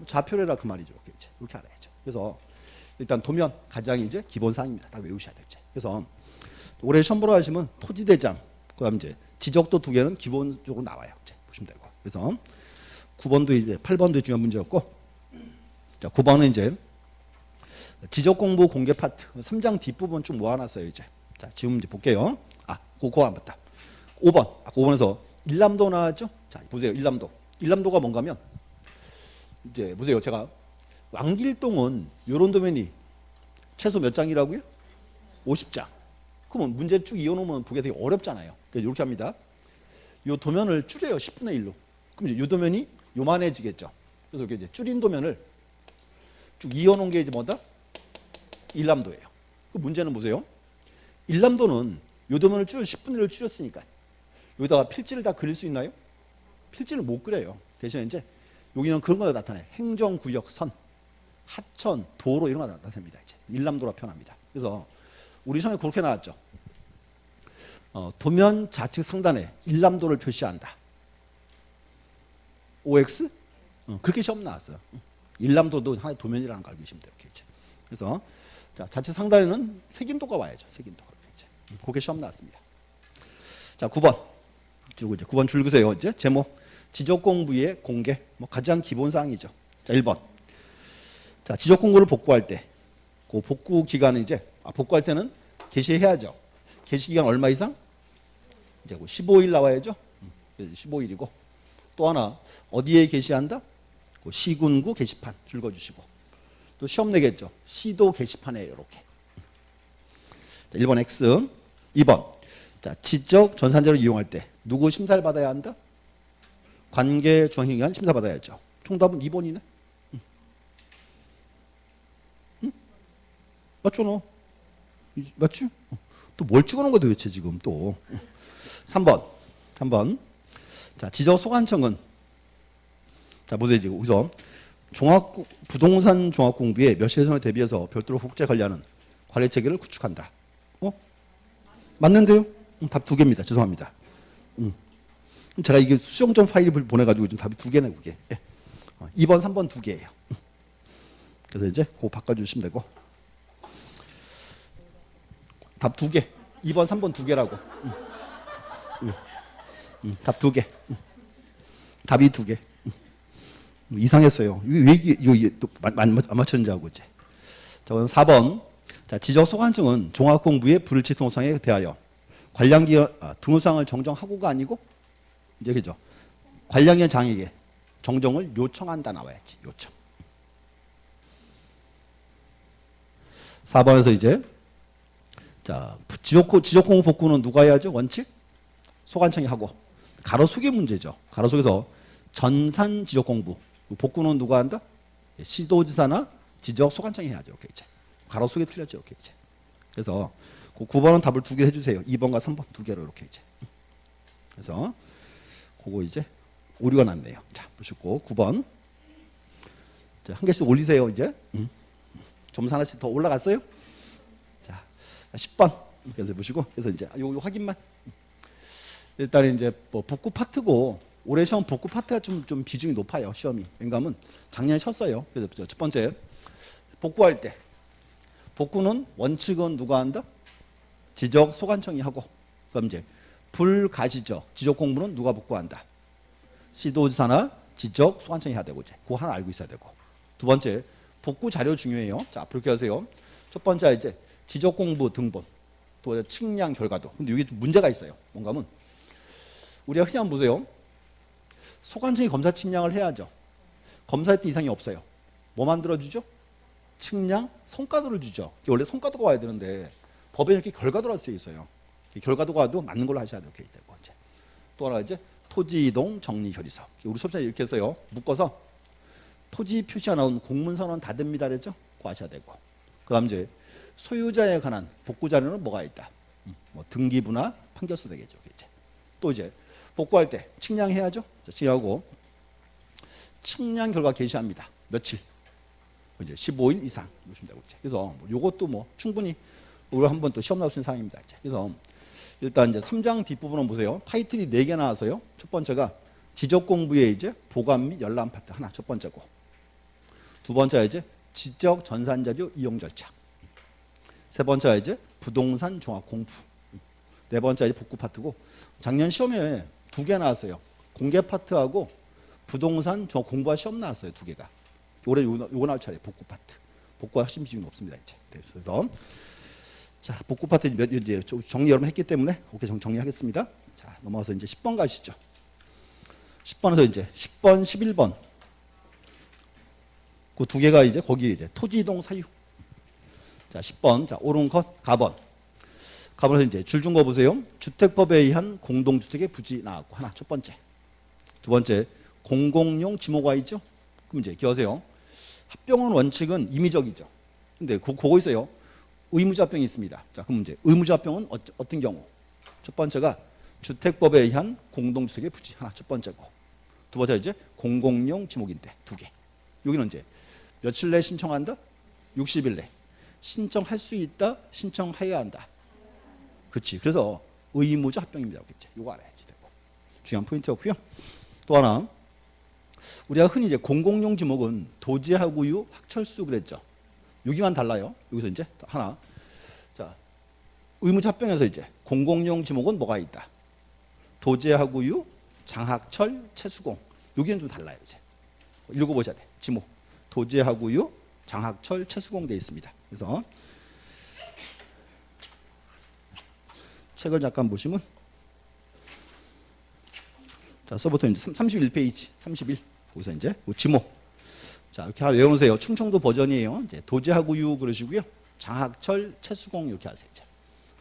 좌표로 해라 그 말이죠. 이렇게 알아야죠. 그래서 일단 도면 가장 이제 기본 사항입니다. 딱 외우셔야 되죠. 그래서 올해 시험 보러 하시면 토지대장, 그다음 이제 지적도 2개는 기본적으로 나와요. 이제 보시면 되고. 그래서 9번도 이제 8번도 중요한 문제였고, 자 9번은 이제 지적 공부 공개 파트 3장 뒷부분 좀 모아놨어요. 이제 자 지금 이제 볼게요. 그거 안 봤다. 5번. 5번에서 일람도 나왔죠? 자 보세요. 일람도가 뭔가면 이제 보세요. 제가 왕길동은 요런 도면이 최소 몇 장이라고요? 50장. 그러면 문제 쭉 이어놓으면 보기 되게 어렵잖아요. 그래서 이렇게 합니다. 요 도면을 줄여요. 10분의 1로. 그럼 이제 요 도면이 요만해지겠죠. 그래서 이렇게 이제 줄인 도면을 쭉 이어놓은 게 이제 뭐다? 일람도예요. 그 문제는 보세요. 일람도는 요 도면을 10분의 1로 줄였으니까 여기다가 필지를 다 그릴 수 있나요? 필지를 못 그려요. 대신에 이제 여기는 그런 거 나타나요. 행정구역 선, 하천, 도로 이런 거 나타납니다. 이제 일람도라 표현합니다. 그래서 우리 시험에 그렇게 나왔죠. 도면 좌측 상단에 일람도를 표시한다. OX? 그렇게 시험 나왔어요. 일람도도 하나의 도면이라는 걸 알고 계시면 돼요. 이제. 그래서 자, 좌측 상단에는 색인도가 와야죠. 색인도가. 이제. 그렇게 시험 나왔습니다. 자, 9번. 그리고 이제 9번 줄 그세요. 이제 제목 지적 공부의 공개. 뭐 가장 기본 사항이죠. 자, 1번. 자, 지적 공부를 복구할 때 그 복구 기간은 이제 복구할 때는 게시해야죠. 게시 기간 얼마 이상? 이제 15일 나와야죠. 15일이고 또 하나 어디에 게시한다? 시군구 게시판 줄거주시고 또 시험 내겠죠. 시도 게시판에 이렇게. 자, 1번 X. 2번. 자, 지적 전산자를 이용할 때 누구 심사를 받아야 한다? 관계 중앙기관 심사 받아야죠. 정답은 2번이네. 응? 맞죠 너? 맞지? 또 뭘 찍어놓은 거야 도대체 지금 또. 3번. 자, 지적 소관청은 자 보세요. 지금 여기서 부동산 종합 공부에 몇 시선을 대비해서 별도로 국제 관리하는 관리 체계를 구축한다. 맞는데요? 답 2개입니다. 죄송합니다. 제가 이게 수정점 파일을 보내가지고 지금 답이 2개네, 그게. 예. 2번, 3번 2개예요. 그래서 이제 그거 바꿔주시면 되고. 답 2개. 2번, 3번 2개라고. 답 2개. 답이 2개. 이상했어요. 왜 이게 또 안 맞췄는지 하고 이제. 자, 오늘 4번. 자, 지적 소관청은 종합공부의 불일치 등호상에 대하여 관량기관 등호상을 정정하고가 아니고 이제 그죠. 관량기관 장에게 정정을 요청한다 나와야지. 요청. 4번에서 이제 자, 지적공부 복구는 누가 해야죠? 원칙? 소관청이 하고. 가로속의 문제죠. 가로속에서 전산 지적공부 복구는 누가 한다? 시도지사나 지적 소관청이 해야죠. 이렇게 이제. 가로속에 틀렸죠. 이렇게 이제. 그래서 그 9번은 답을 2개를 해주세요. 2번과 3번 2개로 이렇게 이제. 그래서 그거 이제 오류가 났네요. 자, 보시고 9번. 자, 한 개씩 올리세요. 이제. 점수 하나씩 더 올라갔어요. 자, 10번. 그래서 보시고 그래서 이제 요 확인만. 일단 이제 뭐 복구 파트고 올해 시험 복구 파트가 좀 비중이 높아요. 시험이. 왜냐하면 작년에 쳤어요. 그래서 첫 번째 복구할 때 복구는 원칙은 누가 한다? 지적 소관청이 하고 그럼 이제 불가지적 지적 공부는 누가 복구한다? 시도지사나 지적 소관청이 해야 되고 이제 그거 하나 알고 있어야 되고 두 번째 복구 자료 중요해요. 자 앞으로 이렇게 하세요. 첫 번째 이제 지적 공부 등본 또 측량 결과도. 근데 이게 좀 문제가 있어요. 뭔가 하면 우리가 흔히 한번 보세요. 소관청이 검사 측량을 해야죠. 검사할 때 이상이 없어요. 뭐 만들어주죠? 측량 성과도를 주죠. 원래 성과도가 와야 되는데 법에 이렇게 결과도라 쓰여 있어요. 결과도가 와도 맞는 걸로 하셔야 돼요. 이렇게 되고 이제 또 하나 이제 토지 이동 정리 결의서. 우리 수업시간에 이렇게 해서요. 묶어서 토지 표시가 나온 공문선언 다 됩니다. 그랬죠? 그거 하셔야 되고. 그다음 이제 소유자에 관한 복구 자료는 뭐가 있다. 뭐 등기부나 판결서 되겠죠. 이제 또 이제 복구할 때 측량해야죠. 측량하고 측량 결과 게시합니다. 며칠? 이제 15일 이상 보시면 되고 이제. 그래서 이것도 뭐 충분히 우리가 한번 또 시험 나올 수 있는 사항입니다. 이제. 그래서 일단 이제 3장 뒷부분은 보세요. 타이틀이 4개 나와서요. 첫 번째가 지적 공부의 이제 보관 및 열람 파트 하나 첫 번째고. 두 번째가 이제 지적 전산 자료 이용 절차. 세 번째가 이제 부동산 종합 공부. 네 번째가 이제 복구 파트고. 작년 시험에 2개 나왔어요. 공개 파트하고 부동산 종합 공부와 시험 나왔어요. 2개가. 올해 요거 나올 차례 복구 파트. 복구와 핵심 비중이 높습니다. 이제. 그래서 자 복구 파트 이제 정리 여러분 했기 때문에 그렇게 정리하겠습니다. 자 넘어가서 이제 10번 가시죠. 10번에서 이제 10번, 11번 그 2개가 이제 거기 이제 토지 이동 사유. 자 10번 자 옳은 것 가번. 가번에서 이제 줄 준 거 보세요. 주택법에 의한 공동주택의 부지 나왔고 하나 첫 번째. 두 번째 공공용 지목와 있죠. 그럼 이제 기억하세요. 합병은 원칙은 임의적이죠. 근데 그거 있어요. 의무자 합병이 있습니다. 자, 그럼 이제 의무자 합병은 어떤 경우? 첫 번째가 주택법에 의한 공동주택의 부지 하나 첫 번째고. 두 번째 이제 공공용 지목인데 2개. 여기는 이제 며칠 내에 신청한다? 60일 내. 신청할 수 있다? 신청해야 한다. 그렇지. 그래서 의무적 합병입니다. 그렇지. 이거 알아야지 되고. 중요한 포인트였고요. 또 하나. 우리가 흔히 이제 공공용 지목은 도지하구유, 확철수 그랬죠. 여기만 달라요. 여기서 이제 하나. 자, 의무적 합병에서 이제 공공용 지목은 뭐가 있다? 도지하구유, 장학철, 채수공. 여기는 좀 달라요. 이제 읽어보셔야 돼. 지목. 도지하구유, 장학철, 채수공 돼 있습니다. 그래서 책을 잠깐 보시면 자, 서부터 이제 31페이지 31 거기서 이제 지목. 자, 이렇게 하나 외워놓으세요. 충청도 버전이에요. 이제 도지하구유 그러시고요. 장학철, 채수공 이렇게 하세요. 이제.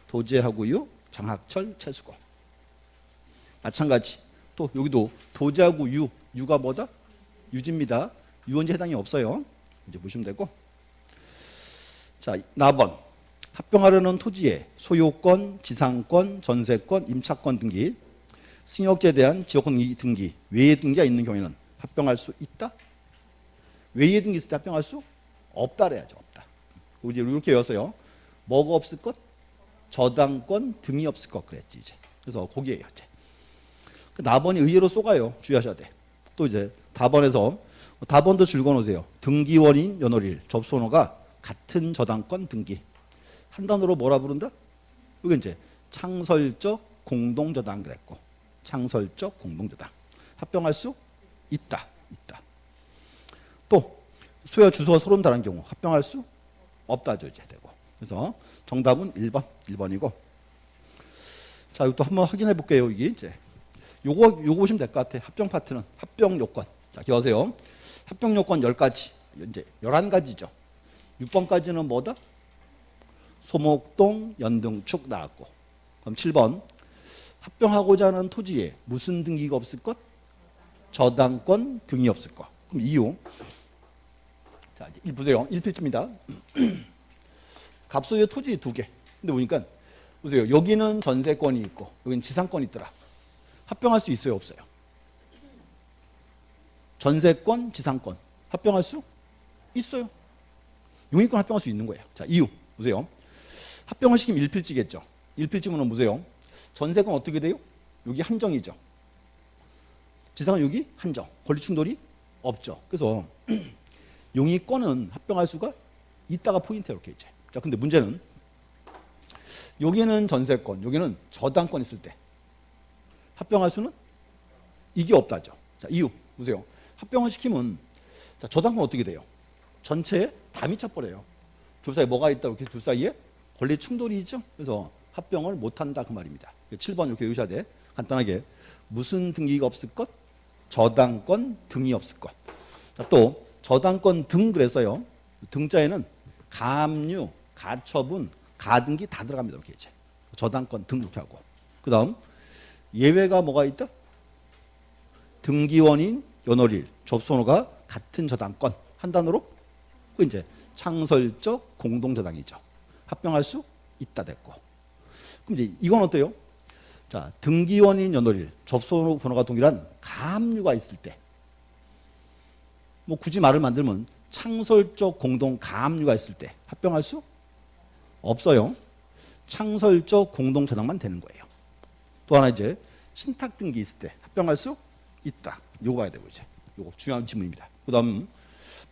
도지하구유, 장학철, 채수공. 마찬가지. 또 여기도 도지하구유, 유가 뭐다? 유지입니다. 유언제 해당이 없어요. 이제 보시면 되고. 자, 나번. 합병하려는 토지의 소유권, 지상권, 전세권, 임차권 등기, 승역제에 대한 지역권 등기, 외의 등기가 있는 경우에는 합병할 수 있다? 외의 등기 있을 때 합병할 수 없다 그래야죠. 없다. 이제 이렇게 외웠어요. 뭐가 없을 것? 저당권 등이 없을 것 그랬지 이제. 그래서 거기에요. 이제. 나번이 의외로 쏘가요. 주의하셔야 돼. 또 이제 다번에서 다번도 줄거놓으세요. 등기원인 연월일 접수번호가 같은 저당권 등기. 한 단어로 뭐라 부른다? 이게 이제 창설적 공동저당 그랬고, 창설적 공동저당 합병할 수 있다. 또 소유 주소가 서로 다른 경우 합병할 수 없다죠. 이제 되고. 그래서 정답은 1번이고. 자, 이것도 한번 확인해 볼게요. 이게 이제 요거 보시면 될 것 같아. 합병 파트는 합병 요건. 자, 기억하세요. 합병 요건 10가지. 이제 11가지죠. 6번까지는 뭐다? 소목동 연등축 나왔고. 그럼 7번. 합병하고자 하는 토지에 무슨 등기가 없을 것? 저당권 등이 없을 것. 그럼 이유. 자, 이제 보세요. 1필지입니다. 갑소유의 토지 2개. 근데 보니까 보세요. 여기는 전세권이 있고 여기는 지상권이 있더라. 합병할 수 있어요, 없어요? 전세권, 지상권 합병할 수 있어요. 용의권 합병할 수 있는 거예요. 자, 이유 보세요. 합병을 시키면 1필지겠죠. 1필지면 보세요. 전세권 어떻게 돼요? 여기 한정이죠. 지상은 여기 한정. 권리 충돌이 없죠. 그래서 용의권은 합병할 수가 있다가 포인트예요. 이렇게 이제. 자, 근데 문제는 여기는 전세권, 여기는 저당권 있을 때 합병할 수는 이게 없다죠. 자, 이유 보세요. 합병을 시키면 자, 저당권 어떻게 돼요? 전체에 다 미쳐버려요. 둘 사이에 뭐가 있다? 이렇게 둘 사이에 권리 충돌이 있죠. 그래서 합병을 못한다 그 말입니다. 7번 이렇게 외우셔야 돼. 간단하게 무슨 등기가 없을 것? 저당권 등이 없을 것. 자, 또 저당권 등 그랬어요. 등자에는 가압류, 가처분, 가등기 다 들어갑니다. 이렇게 이제 저당권 등 이렇게 하고. 그다음 예외가 뭐가 있다? 등기원인 연월일 접수번호가 같은 저당권 한 단어로 그 이제 창설적 공동저당이죠. 합병할 수 있다 됐고. 그럼 이제 이건 어때요? 자, 등기원인 연월일 접수번호가 동일한 가압류가 있을 때, 뭐 굳이 말을 만들면 창설적 공동 가압류가 있을 때 합병할 수 없어요. 창설적 공동저당만 되는 거예요. 또 하나 이제 신탁 등기 있을 때 합병할 수 있다. 요거 봐야 되고 이제 요거 중요한 지문입니다. 그다음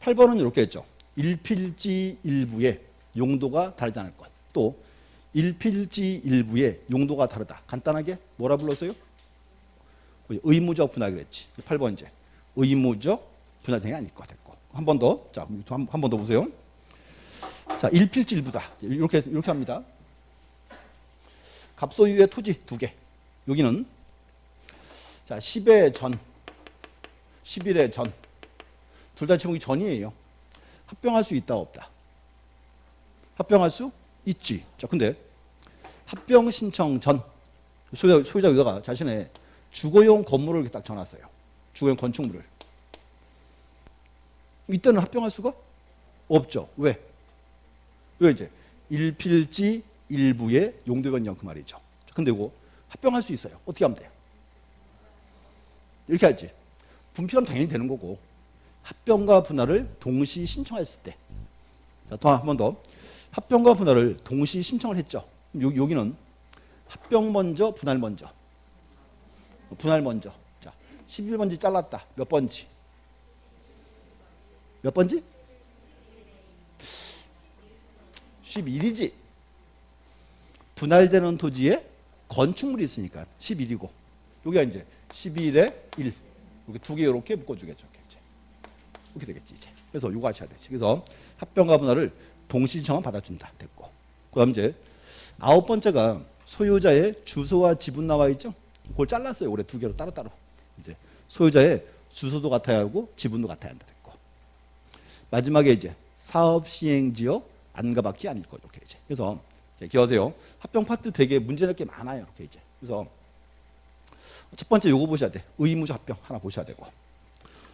8번은 이렇게 했죠. 일필지 일부의 용도가 다르지 않을 것. 또 일필지 일부의 용도가 다르다. 간단하게 뭐라 불렀어요? 의무적 분할 그랬지. 8번 이제 의무적 분할등이 아닐 것 됐고. 한 번 더. 자, 한 번 더 보세요. 자, 일필지 일부다. 이렇게 합니다. 갑소유의 토지 2개. 여기는 자, 10의 전, 11의 전. 둘 다 지목이 전이에요. 합병할 수 있다 없다? 합병할 수 있지. 자, 근데 합병 신청 전 소유자 의사가 자신의 주거용 건물을 딱 전놨어요. 주거용 건축물을. 이때는 합병할 수가 없죠. 왜? 왜 이제 일필지 일부의 용도 변경 그 말이죠. 근데 이거 합병할 수 있어요. 어떻게 하면 돼요? 이렇게 하지. 분필하면 당연히 되는 거고 합병과 분할을 동시 신청했을 때 자, 또 한 번 더 합병과 분할을 동시 신청을 했죠. 여기는 합병 먼저 분할 먼저 분할 먼저 자 11번지 잘랐다. 몇 번지? 몇 번지? 11이지. 분할되는 토지에 건축물이 있으니까 11이고 여기가 이제 11에 1 이렇게 두 개 이렇게 묶어주겠죠. 이렇게 되겠지 이제. 그래서 이거 하셔야 되지. 그래서 합병과 분할을 동시 신청은 받아준다. 됐고. 그다음 이제 9번째가 소유자의 주소와 지분 나와 있죠. 그걸 잘랐어요. 올해 두 개로 따로따로. 이제 소유자의 주소도 같아야 하고 지분도 같아야 한다. 됐고. 마지막에 이제 사업 시행 지역 안가밖에 아닐 거죠. 이렇게 이제. 그래서 기억하세요. 합병 파트 되게 문제될 게 많아요. 이렇게 이제. 그래서 첫 번째 요거 보셔야 돼. 의무적 합병 하나 보셔야 되고.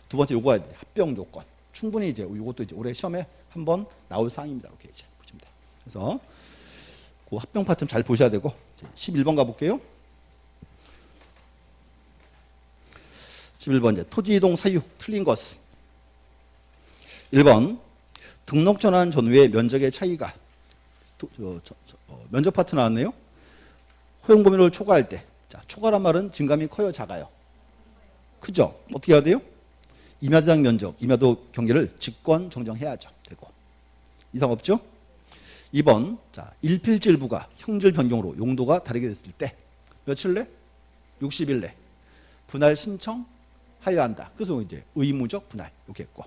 두 번째 요거 해야 돼. 합병 요건. 충분히 이제 요것도 이제 올해 시험에 한번 나올 사항입니다. 이렇게 이제 보시면 돼. 그래서 그 합병 파트 잘 보셔야 되고 11번 가볼게요. 11번 이제 토지 이동 사유 틀린 것은 1번 등록 전환 전후의 면적의 차이가 면적 파트 나왔네요. 허용 범위를 초과할 때 자, 초과란 말은 증감이 커요 작아요? 크죠? 어떻게 해야 돼요? 임야대장 면적, 임야도 경계를 직권 정정해야죠. 되고. 이상 없죠? 2번 자, 일필질부가 형질 변경으로 용도가 다르게 됐을 때 며칠 내? 60일 내 분할 신청하여야 한다. 그래서 이제 의무적 분할 이렇게 했고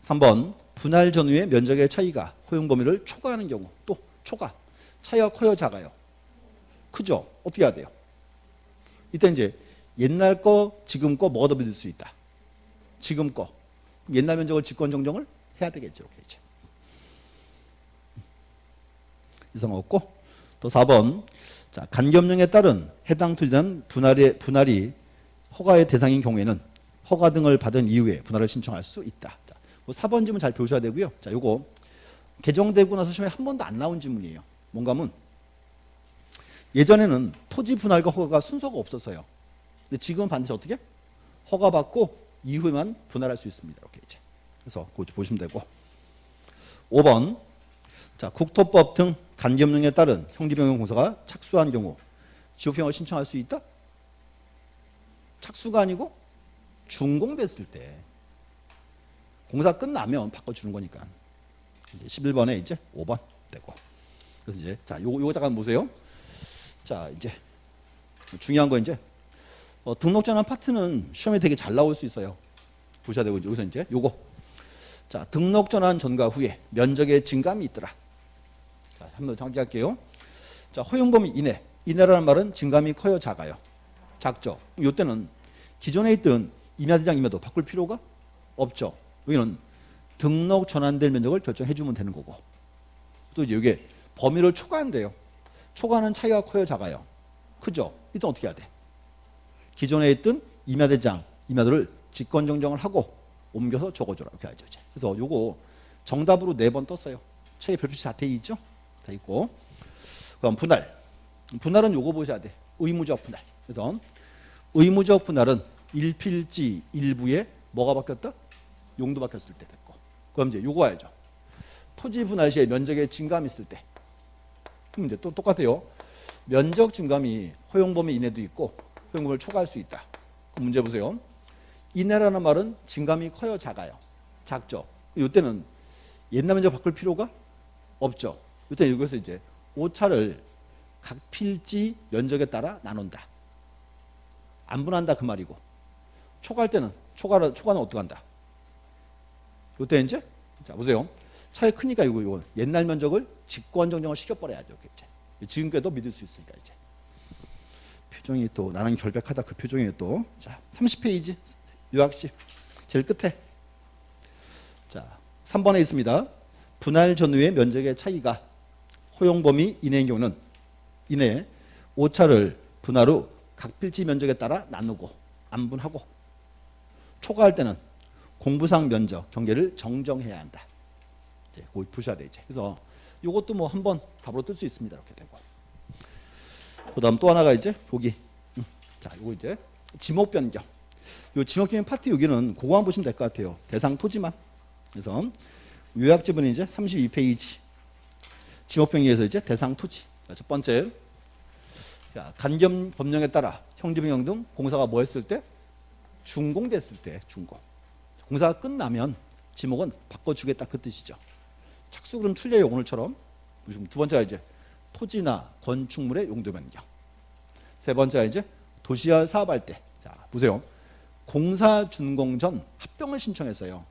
3번 분할 전후의 면적의 차이가 허용 범위를 초과하는 경우 또 초과 차이가 커요 작아요? 크죠? 어떻게 해야 돼요? 이때 이제 옛날 거 지금 거 뭐가 더 믿을 수 있다? 지금 거 옛날 면적을 직권 정정을 해야 되겠죠. 이렇게 이제. 이상 없고 또 4번 자, 간겸령에 따른 해당 토지에 대한 분할이 허가의 대상인 경우에는 허가 등을 받은 이후에 분할을 신청할 수 있다. 자, 4번 질문 잘 보셔야 되고요. 자, 요거 개정되고 나서 시험에 한 번도 안 나온 질문이에요. 뭔가 하면 예전에는 토지 분할과 허가가 순서가 없었어요. 근데 지금은 반드시 어떻게? 허가 받고 이후에만 분할할 수 있습니다. 이렇게 이제. 그래서 그거 보시면 되고. 5번. 자, 국토법 등 간겸령에 따른 형지변경 공사가 착수한 경우 지역평을 신청할 수 있다? 착수가 아니고 준공됐을 때 공사 끝나면 바꿔주는 거니까. 이제 11번에 이제 5번 되고. 그래서 이제 자, 요거 잠깐 보세요. 자, 이제 중요한 거 이제 등록 전환 파트는 시험에 되게 잘 나올 수 있어요. 보셔야 되고 여기서 이제 요거. 자, 등록 전환 전과 후에 면적의 증감이 있더라. 자, 한번 정확히 할게요. 자, 허용 범위 이내. 이내라는 말은 증감이 커요, 작아요? 작죠. 이때는 기존에 있던 임야대장 임야도 바꿀 필요가 없죠. 여기는 등록 전환될 면적을 결정해 주면 되는 거고. 또 이제 이게 범위를 초과한대요. 초과하는 차이가 커요, 작아요? 크죠. 일단 어떻게 해야 돼? 기존에 있던 임야대장 임야도를 직권 정정을 하고 옮겨서 적어줘라. 이렇게 하죠. 이제. 그래서 요거 정답으로 4번 떴어요. 책에 별표시 다 돼 있죠? 다 있고. 그럼 분할. 분할은 요거 보셔야 돼. 의무적 분할. 그래서 의무적 분할은 일필지 일부에 뭐가 바뀌었다? 용도 바뀌었을 때 됐고. 그럼 이제 요거 와야죠. 토지 분할 시에 면적의 증감이 있을 때. 그럼 이제 또 똑같아요. 면적 증감이 허용 범위 이내도 있고 허용 범위를 초과할 수 있다. 그럼 문제 보세요. 이내라는 말은 증감이 커요, 작아요? 작죠. 이때는 옛날 면적 바꿀 필요가 없죠. 이때 여기서 이제 오차를 각 필지 면적에 따라 나눈다. 안 분한다 그 말이고. 초과할 때는 초과는 어떻게 한다? 이때 이제 자 보세요. 차이 크니까 이거 옛날 면적을 직권 정정을 시켜버려야죠. 지금께도 믿을 수 있으니까 이제. 표정이 또 나는 결백하다 그 표정이 또. 자 30페이지 요약식 제일 끝에. 자 3번에 있습니다. 분할 전후의 면적의 차이가 허용 범위 이내인 경우는 이내 오차를 분할 후 각 필지 면적에 따라 나누고 안분하고 초과할 때는 공부상 면적 경계를 정정해야 한다. 이제 그거 보셔야 돼 이제. 그래서 이것도 뭐 한번 답으로 뜰 수 있습니다. 이렇게 되고. 그다음 또 하나가 이제 여기. 자, 이거 이제 지목 변경. 요 지목적인 파트 여기는 그거만 보시면 될 것 같아요. 대상 토지만. 그래서 요약집은 이제 32페이지. 지목병리에서 이제 대상 토지. 첫 번째, 자, 간겸 법령에 따라 형지병영 등 공사가 뭐 했을 때? 준공됐을 때 준공. 공사가 끝나면 지목은 바꿔주겠다 그 뜻이죠. 착수 그럼 틀려요 오늘처럼. 두 번째가 이제 토지나 건축물의 용도 변경. 세 번째가 이제 도시화 사업할 때. 자 보세요. 공사 준공 전 합병을 신청했어요.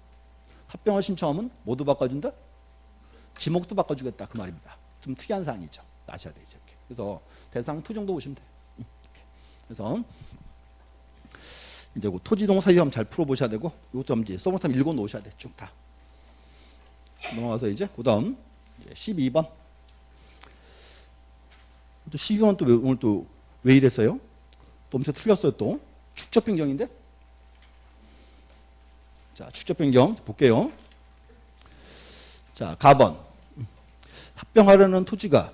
합병을 신청하면 모두 바꿔준다? 지목도 바꿔주겠다 그 말입니다. 좀 특이한 사항이죠. 아셔야 되죠. 이렇게. 그래서 대상 토 정도 보시면 돼요. 이렇게. 그래서 이제 그 토지동 사유 한번 잘 풀어보셔야 되고 이것도 한번 이제 써볼 때 읽어 놓으셔야 돼. 쭉 다. 넘어가서 이제 그다음 12번. 또 12번은 또 오늘 또 왜 이랬어요? 또 엄청 틀렸어요 또. 축적 변경인데. 자 축적 변경 볼게요. 자 가번. 합병하려는 토지가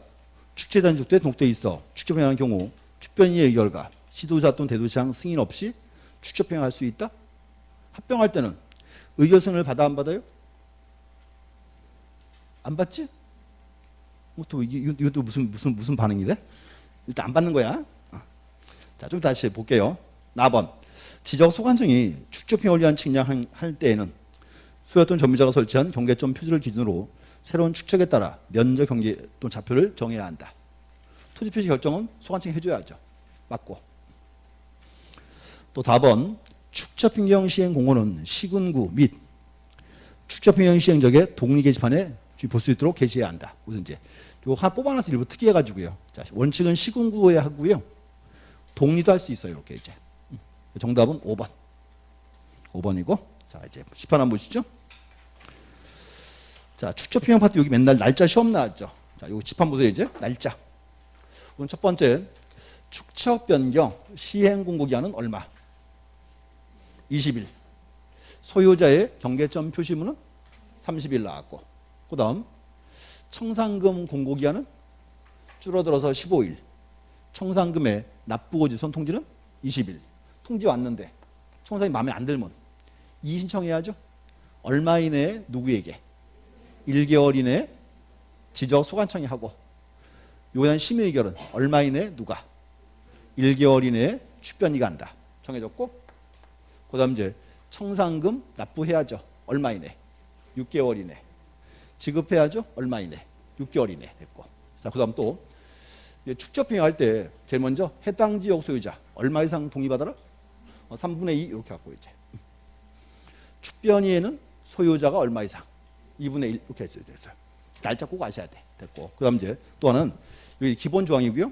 축제단지국도에 등록돼 있어 축적 변경하는 경우 축변위의 의결과 시도자 또는 대도시장 승인 없이 축적 변경할 수 있다. 합병할 때는 의결 승인을 받아 안 받아요? 안 받지? 또 이것도 무슨 반응이래? 일단 안 받는 거야. 자, 좀 다시 볼게요. 나번 지적 소관청이 축적 변경을 위한 측량할 때에는 소유 또는 전문자가 설치한 경계점 표지를 기준으로 새로운 축척에 따라 면적 경계 또는 좌표를 정해야 한다. 토지 표시 결정은 소관청이 해줘야죠. 맞고. 또 다번 축적 변경 시행 공고는 시군구 및 축적 변경 시행적의 독립 게시판에 볼 수 있도록 게시해야 한다. 우선 이제 이거 하나 뽑아놔서 일부 특이해가지고요. 자, 원칙은 시군구에 하고요. 독립도 할 수 있어요. 이렇게 이제. 정답은 5번. 5번이고. 자, 이제 시판 한번 보시죠. 자, 축적 변경 파트 여기 맨날 날짜 시험 나왔죠. 자, 요거 집판 보세요, 이제. 날짜. 오늘 첫 번째. 축적 변경 시행 공고 기한은 얼마? 20일. 소유자의 경계점 표시문은 30일 나왔고. 그다음 청산금 공고 기한은 줄어들어서 15일. 청산금의 납부고 지선 통지는 20일. 통지 왔는데 청산이 마음에 안 들면 이의 신청해야죠. 얼마 이내에 누구에게? 1개월 이내에 지적 소관청이 하고 요에 대한 심의 의결은 얼마 이내에 누가? 1개월 이내에 축변위가 한다. 정해졌고 그다음 이제 청산금 납부해야죠. 얼마 이내? 6개월 이내. 지급해야죠. 얼마 이내? 6개월 이내 됐고. 자, 그다음 또 축적 변경할 때 제일 먼저 해당 지역 소유자 얼마 이상 동의받아라? 3분의 2 이렇게 갖고 이제 축변위에는 소유자가 얼마 이상 2분의 1 이렇게 했어야 됐어요. 날짜 꼭 아셔야 돼. 됐고. 그다음 이제 또 하나는 여기 기본 조항이고요.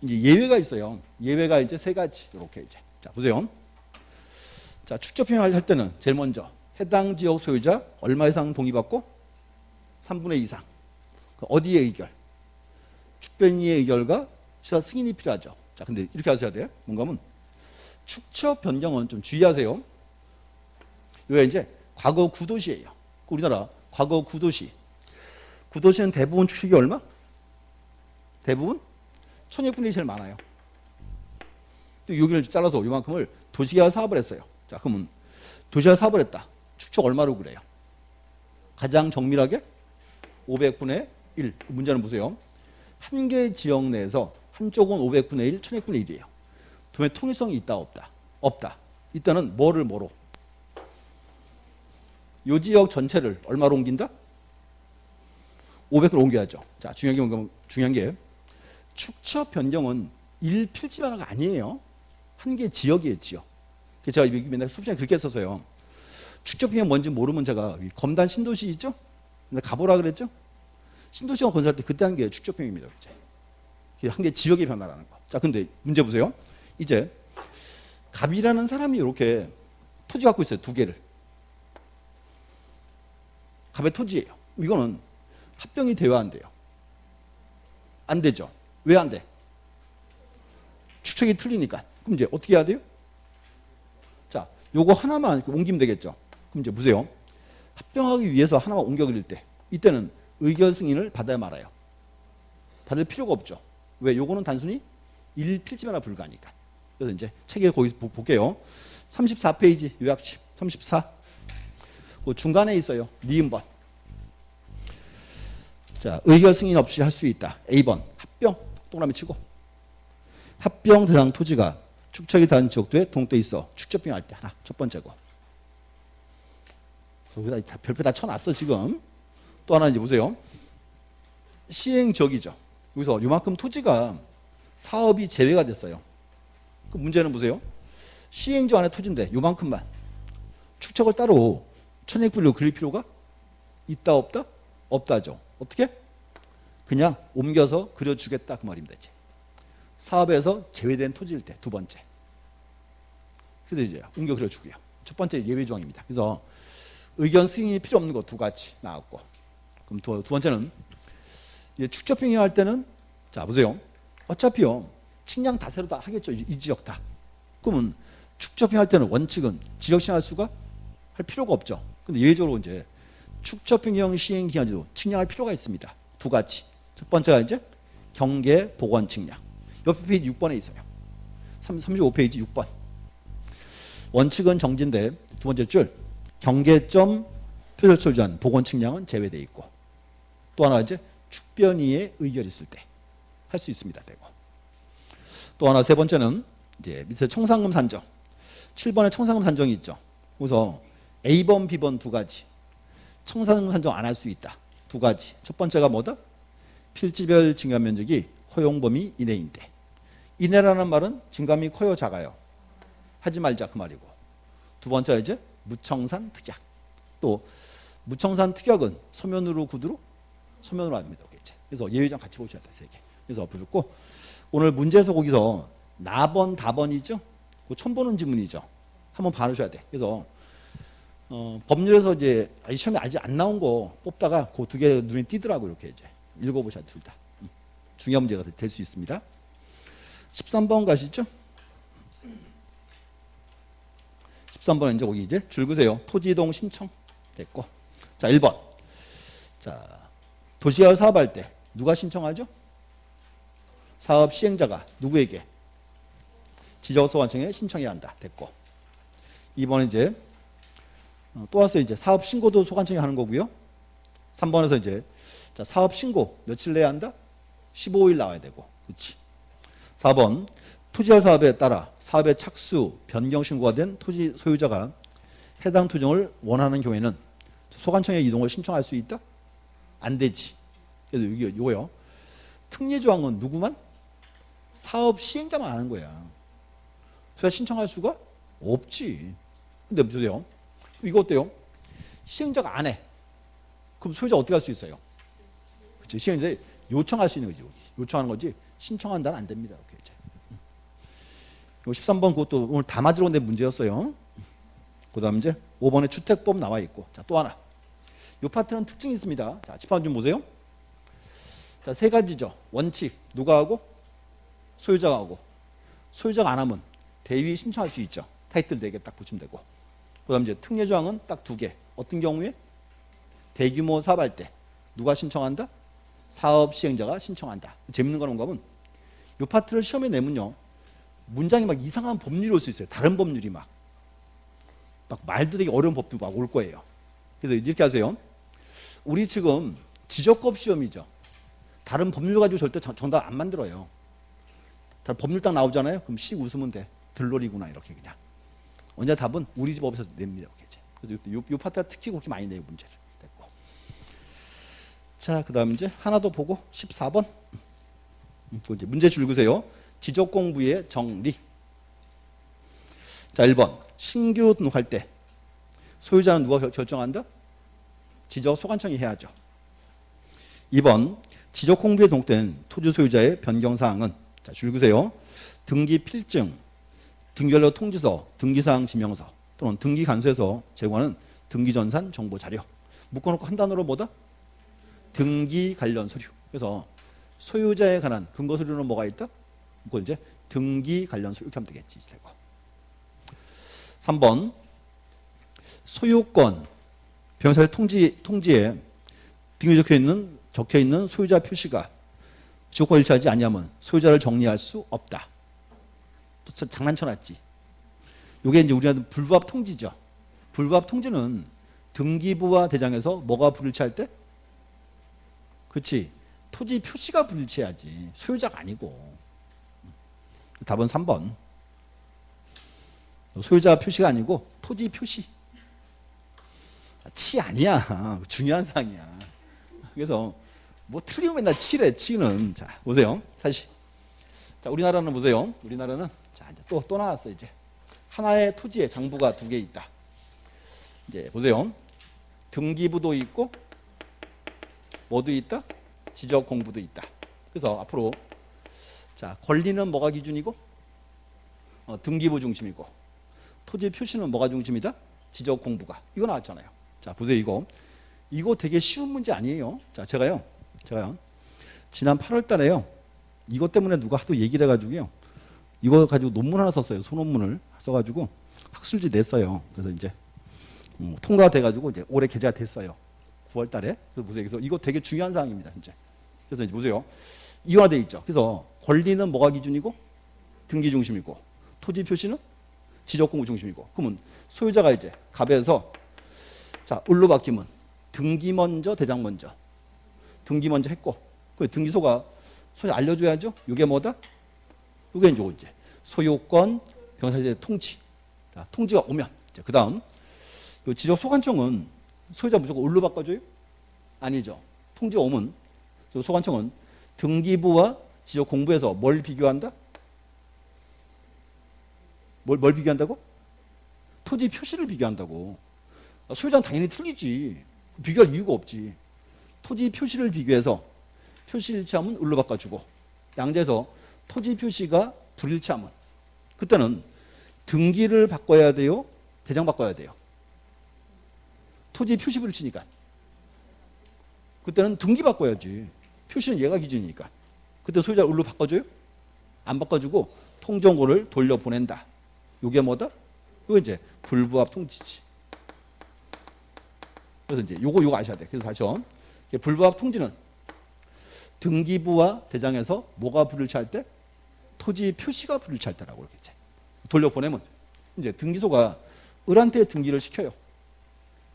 이제 예외가 있어요. 예외가 이제 세 가지 이렇게 이제. 자, 보세요. 자, 축적 변경을 할 때는 제일 먼저 해당 지역 소유자 얼마 이상 동의받고 3분의 2 이상. 어디의 의결? 축변위의 의결과 시사 승인이 필요하죠. 자, 근데 이렇게 하셔야 돼요. 뭔가 하면 축적 변경은 좀 주의하세요. 이게 이제 과거 구도시예요. 우리나라 과거 구도시. 구도시는 대부분 축척이 얼마? 대부분 1600분이 제일 많아요. 또 여기를 잘라서 이만큼을 도시계획 사업을 했어요. 자, 그러면 도시계획 사업을 했다. 축척 얼마로 그래요? 가장 정밀하게 500분의 1. 문제는 보세요. 한 개 지역 내에서 한쪽은 500분의 1, 1600분의 1이에요. 두 개의 통일성이 있다 없다? 없다. 이때는 뭐를 뭐로? 요 지역 전체를 얼마로 옮긴다? 500으로 옮겨야죠. 자, 중요한 게 축척 변경은 일필지 변화가 아니에요. 한 개 지역이에요, 지역. 제가 맨날 수업시간에 그렇게 했었어요. 축척 변경 뭔지 모르면 제가 검단 신도시 있죠? 근데 가보라 그랬죠? 신도시가 건설할 때 그때 한 게 축적 변경입니다. 한 개 지역의 변화라는 거. 자, 근데 문제 보세요. 이제 갑이라는 사람이 이렇게 토지 갖고 있어요. 두 개를. 갑의 토지예요. 이거는 합병이 돼야 안 돼요. 안 되죠. 왜 안 돼? 축척이 틀리니까. 그럼 이제 어떻게 해야 돼요? 자, 요거 하나만 옮기면 되겠죠. 그럼 이제 보세요. 합병하기 위해서 하나만 옮겨 그릴 때 이때는 의결 승인을 받아야 말아요. 받을 필요가 없죠. 왜? 요거는 단순히 일필지변화 불가하니까. 그래서 이제 책에 거기서 볼게요. 34페이지 요약집 34. 그 중간에 있어요. 니은번. 자, 의결 승인 없이 할 수 있다. A번 합병 동그라미 치고 합병 대상 토지가 축척이 다른 지역도에 동때 있어 축적병 할 때 하나 첫 번째고 여기다 별표 다 쳐놨어 지금. 또 하나 이제 보세요. 시행 지역이죠. 여기서 요만큼 토지가 사업이 제외가 됐어요. 그 문제는 보세요. 시행지역 안에 토지인데 요만큼만 축척을 따로 천액분리로 그릴 필요가 있다 없다? 없다죠. 어떻게? 그냥 옮겨서 그려주겠다 그 말입니다. 이제. 사업에서 제외된 토지일 때 두 번째. 그래서 이제 옮겨 그려주고요. 첫 번째 예외 조항입니다. 그래서 의견 승인이 필요 없는 거 두 가지 나왔고. 그럼 두 번째는 축적병행 할 때는 자 보세요. 어차피요 측량 다 새로 다 하겠죠. 이 지역 다. 그러면 축적병행 할 때는 원칙은 지역 시행할 수가 할 필요가 없죠. 근데 예외적으로 이제 축적변경 시행 기간에도 측량할 필요가 있습니다. 두 가지. 첫 번째가 이제 경계 복원 측량. 옆에 페이지 6번에 있어요. 35페이지 6번. 원칙은 정지인데 두 번째 줄 경계점 표절처를 위한 복원 측량은 제외되어 있고 또 하나 이제 축변위의 의결이 있을 때 할 수 있습니다. 되고 또 하나 세 번째는 이제 밑에 청산금 산정 7번에 청산금 산정이 있죠. 그래서 A번, B번 두 가지 청산금 산정 안 할 수 있다. 두 가지. 첫 번째가 뭐다? 필지별 증가 면적이 허용 범위 이내인데 이내라는 말은 증감이 커요 작아요? 하지 말자 그 말이고 두 번째가 이제 무청산 특약. 또 무청산 특약은 서면으로 구두로 서면으로 합니다. 그래서 예외장 같이 보셔야 돼요. 세 개. 그래서 엎어줬고 오늘 문제에서 거기서 나번 다번이죠. 그 처음 보는 지문이죠. 한번 봐주셔야 돼. 그래서 법률에서 이제 시험에 아직 안 나온 거 뽑다가 그 두 개 눈에 띄더라고 이렇게 이제 읽어보셔야 둘 다. 중요한 문제가 될 수 있습니다. 13번 가시죠. 13번은 이제 거기 이제 줄 그세요. 토지이동 신청 됐고. 자, 1번. 자, 도시개발 사업할 때 누가 신청하죠? 사업 시행자가 누구에게? 지적소관청에 신청해야 한다. 됐고. 2번은 이제 또 와서 이제 사업 신고도 소관청이 하는 거고요. 3번에서 이제 자, 사업 신고 며칠 내야 한다? 15일 나와야 되고. 그렇지. 4번 토지개발 사업에 따라 사업의 착수, 변경 신고가 된 토지 소유자가 해당 토지를 원하는 경우에는 소관청에 이동을 신청할 수 있다? 안 되지. 그래서 이거요. 특례 조항은 누구만? 사업 시행자만 하는 거야. 소유자 신청할 수가 없지. 근데 보세요. 이거 어때요? 시행자가 안 해. 그럼 소유자 어떻게 할 수 있어요? 그렇죠. 시행자 요청할 수 있는 거지. 요청하는 거지. 신청한다는 안 됩니다. 이렇게 이제. 이거 13번 그것도 오늘 다 맞으러 온 문제였어요. 그다음 이제 5번에 주택법 나와 있고. 자, 또 하나. 이 파트는 특징이 있습니다. 자, 짚어 좀 보세요. 자, 세 가지죠. 원칙 누가 하고? 소유자가 하고. 소유자가 안 하면 대위 신청할 수 있죠. 타이틀 4개 딱 붙이면 되고. 그다음 이제 특례 조항은 딱 2개. 어떤 경우에? 대규모 사업할 때 누가 신청한다? 사업 시행자가 신청한다. 재밌는 거는 뭐냐면 이 파트를 시험에 내면요. 문장이 막 이상한 법률이 올 수 있어요. 다른 법률이 막 말도 되게 어려운 법도 막 올 거예요. 그래서 이렇게 하세요. 우리 지금 지적법 시험이죠. 다른 법률 가지고 절대 정답 안 만들어요. 다른 법률 딱 나오잖아요. 그럼 씩 웃으면 돼. 들놀이구나 이렇게 그냥. 언제 답은 우리 집 법에서 냅니다. 이렇게. 그래서 이 파트가 특히 그렇게 많이 내요 문제를. 됐고. 자, 그다음 이제 하나 더 보고 14번. 이제 문제 줄 그세요. 지적 공부의 정리. 자, 1번. 신규 등록할 때 소유자는 누가 결정한다? 지적 소관청이 해야죠. 2번. 지적 공부에 등록된 토지 소유자의 변경 사항은 자, 줄 그세요. 등기 필증, 등기관료 통지서, 등기사항 지명서 또는 등기 간소에서 제공하는 등기 전산 정보 자료. 묶어놓고 한 단어로 뭐다? 등기 관련 서류. 그래서 소유자에 관한 근거 서류는 뭐가 있다? 그거 이제 등기 관련 서류 이렇게 하면 되겠지. 3번 소유권 변호사의 통지에 등기 적혀 있는 소유자 표시가 지역권 일치하지 아니하면 소유자를 정리할 수 없다. 또 장난쳐놨지. 이게 이제 우리나라 불부합 통지죠. 불부합 통지는 등기부와 대장에서 뭐가 불일치할 때? 그렇지. 토지 표시가 불일치해야지. 소유자가 아니고. 답은 3번. 소유자 표시가 아니고 토지 표시. 치 아니야. 중요한 사항이야. 그래서 뭐 틀리면 맨날 치래. 치는. 자, 보세요. 다시. 자, 우리나라는 보세요. 우리나라는 자, 이제 또 나왔어 이제. 하나의 토지에 장부가 2개 있다. 이제 보세요. 등기부도 있고 뭐도 있다? 지적 공부도 있다. 그래서 앞으로 자, 권리는 뭐가 기준이고? 등기부 중심이고. 토지 표시는 뭐가 중심이다? 지적 공부가. 이거 나왔잖아요. 자, 보세요. 이거 되게 쉬운 문제 아니에요. 자, 제가요. 지난 8월 달에요. 이것 때문에 누가 하도 얘기를 해가지고요. 이거 가지고 논문 하나 썼어요. 소논문을 써가지고 학술지 냈어요. 그래서 이제 통과돼가지고 이제 올해 게재가 됐어요. 9월 달에. 그래서 보세요. 그래서 이거 되게 중요한 사항입니다. 진짜. 그래서 이제 보세요. 이화돼 있죠. 그래서 권리는 뭐가 기준이고? 등기 중심이고. 토지 표시는 지적 공부 중심이고. 그러면 소유자가 이제 갑에서 자, 을로 바뀌면 등기 먼저, 대장 먼저. 등기 먼저 했고. 그 등기소가 소유자 알려줘야죠. 이게 뭐다? 이게 이제 소유권, 변사제 통지. 자, 통지가 오면 그 다음 지적 소관청은 소유자 무조건 을로 바꿔줘요? 아니죠. 통지가 오면 소관청은 등기부와 지적 공부에서 뭘 비교한다? 뭘 비교한다고? 토지 표시를 비교한다고. 소유자는 당연히 틀리지. 비교할 이유가 없지. 토지 표시를 비교해서 표시 일치하면 을로 바꿔주고 양자에서 토지 표시가 불일치하면 그때는 등기를 바꿔야 돼요? 대장 바꿔야 돼요? 토지 표시 불일치니까 그때는 등기 바꿔야지. 표시는 얘가 기준이니까. 그때 소유자를 을로 바꿔줘요? 안 바꿔주고 통정고를 돌려보낸다. 이게 뭐다? 이거 이제 불부합 통지지. 그래서 이제 요거 아셔야 돼. 그래서 다시요. 불부합 통지는 등기부와 대장에서 뭐가 불일치할 때? 토지 표시가 불일치할 때라고 이렇게 이제 돌려보내면 이제 등기소가 을한테 등기를 시켜요.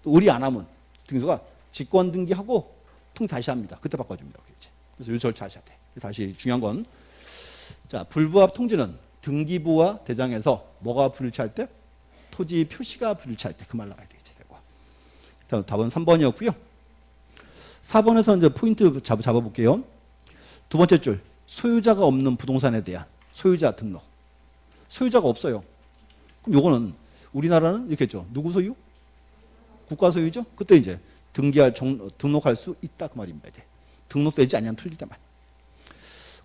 또 을이 안 하면 등기소가 직권 등기하고 통지 다시 합니다. 그때 바꿔줍니다. 이제. 그래서 이 절차 하셔야 돼. 다시 중요한 건 자, 불부합 통지는 등기부와 대장에서 뭐가 불일치할 때? 토지 표시가 불일치할 때 그 말 나가야 되겠지. 답은 3번이었고요. 4번에서 이제 포인트 잡아볼게요. 두 번째 줄 소유자가 없는 부동산에 대한 소유자 등록. 소유자가 없어요. 그럼 요거는 우리나라는 이렇게 했죠. 누구 소유? 국가 소유죠. 그때 이제 등록할 수 있다 그 말입니다. 이제 등록되지 않냐는 틀릴 때만.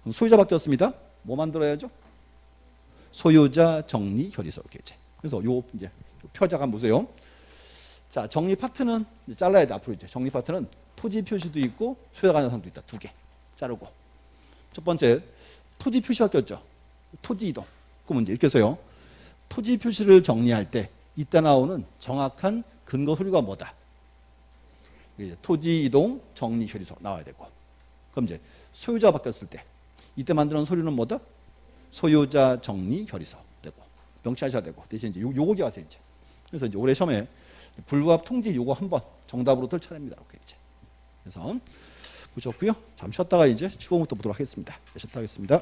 그럼 소유자 바뀌었습니다. 뭐 만들어야죠? 소유자 정리 결의서 이렇게 이제. 그래서 요 이제 표자가 보세요. 자, 정리 파트는 잘라야 돼. 앞으로 이제 정리 파트는 토지 표시도 있고 소유자 관여상도 있다. 2개 자르고. 첫 번째 토지 표시 바뀌었죠. 토지 이동. 그러면 이제 이렇게 해서요. 토지 표시를 정리할 때 이때 나오는 정확한 근거 서류가 뭐다? 토지 이동 정리 결의서 나와야 되고. 그럼 이제 소유자가 바뀌었을 때 이때 만드는 서류는 뭐다? 소유자 정리 결의서 되고 명시하셔야 되고 대신 이제 요거 기하세요 이제. 그래서 이제 올해 시험에 불부합 통지 요거 한번 정답으로 뜰 차례입니다. 이렇게 이제. 그래서 보셨고요. 잠시 쉬었다가 이제 15분부터 보도록 하겠습니다. 쉬었다 하겠습니다.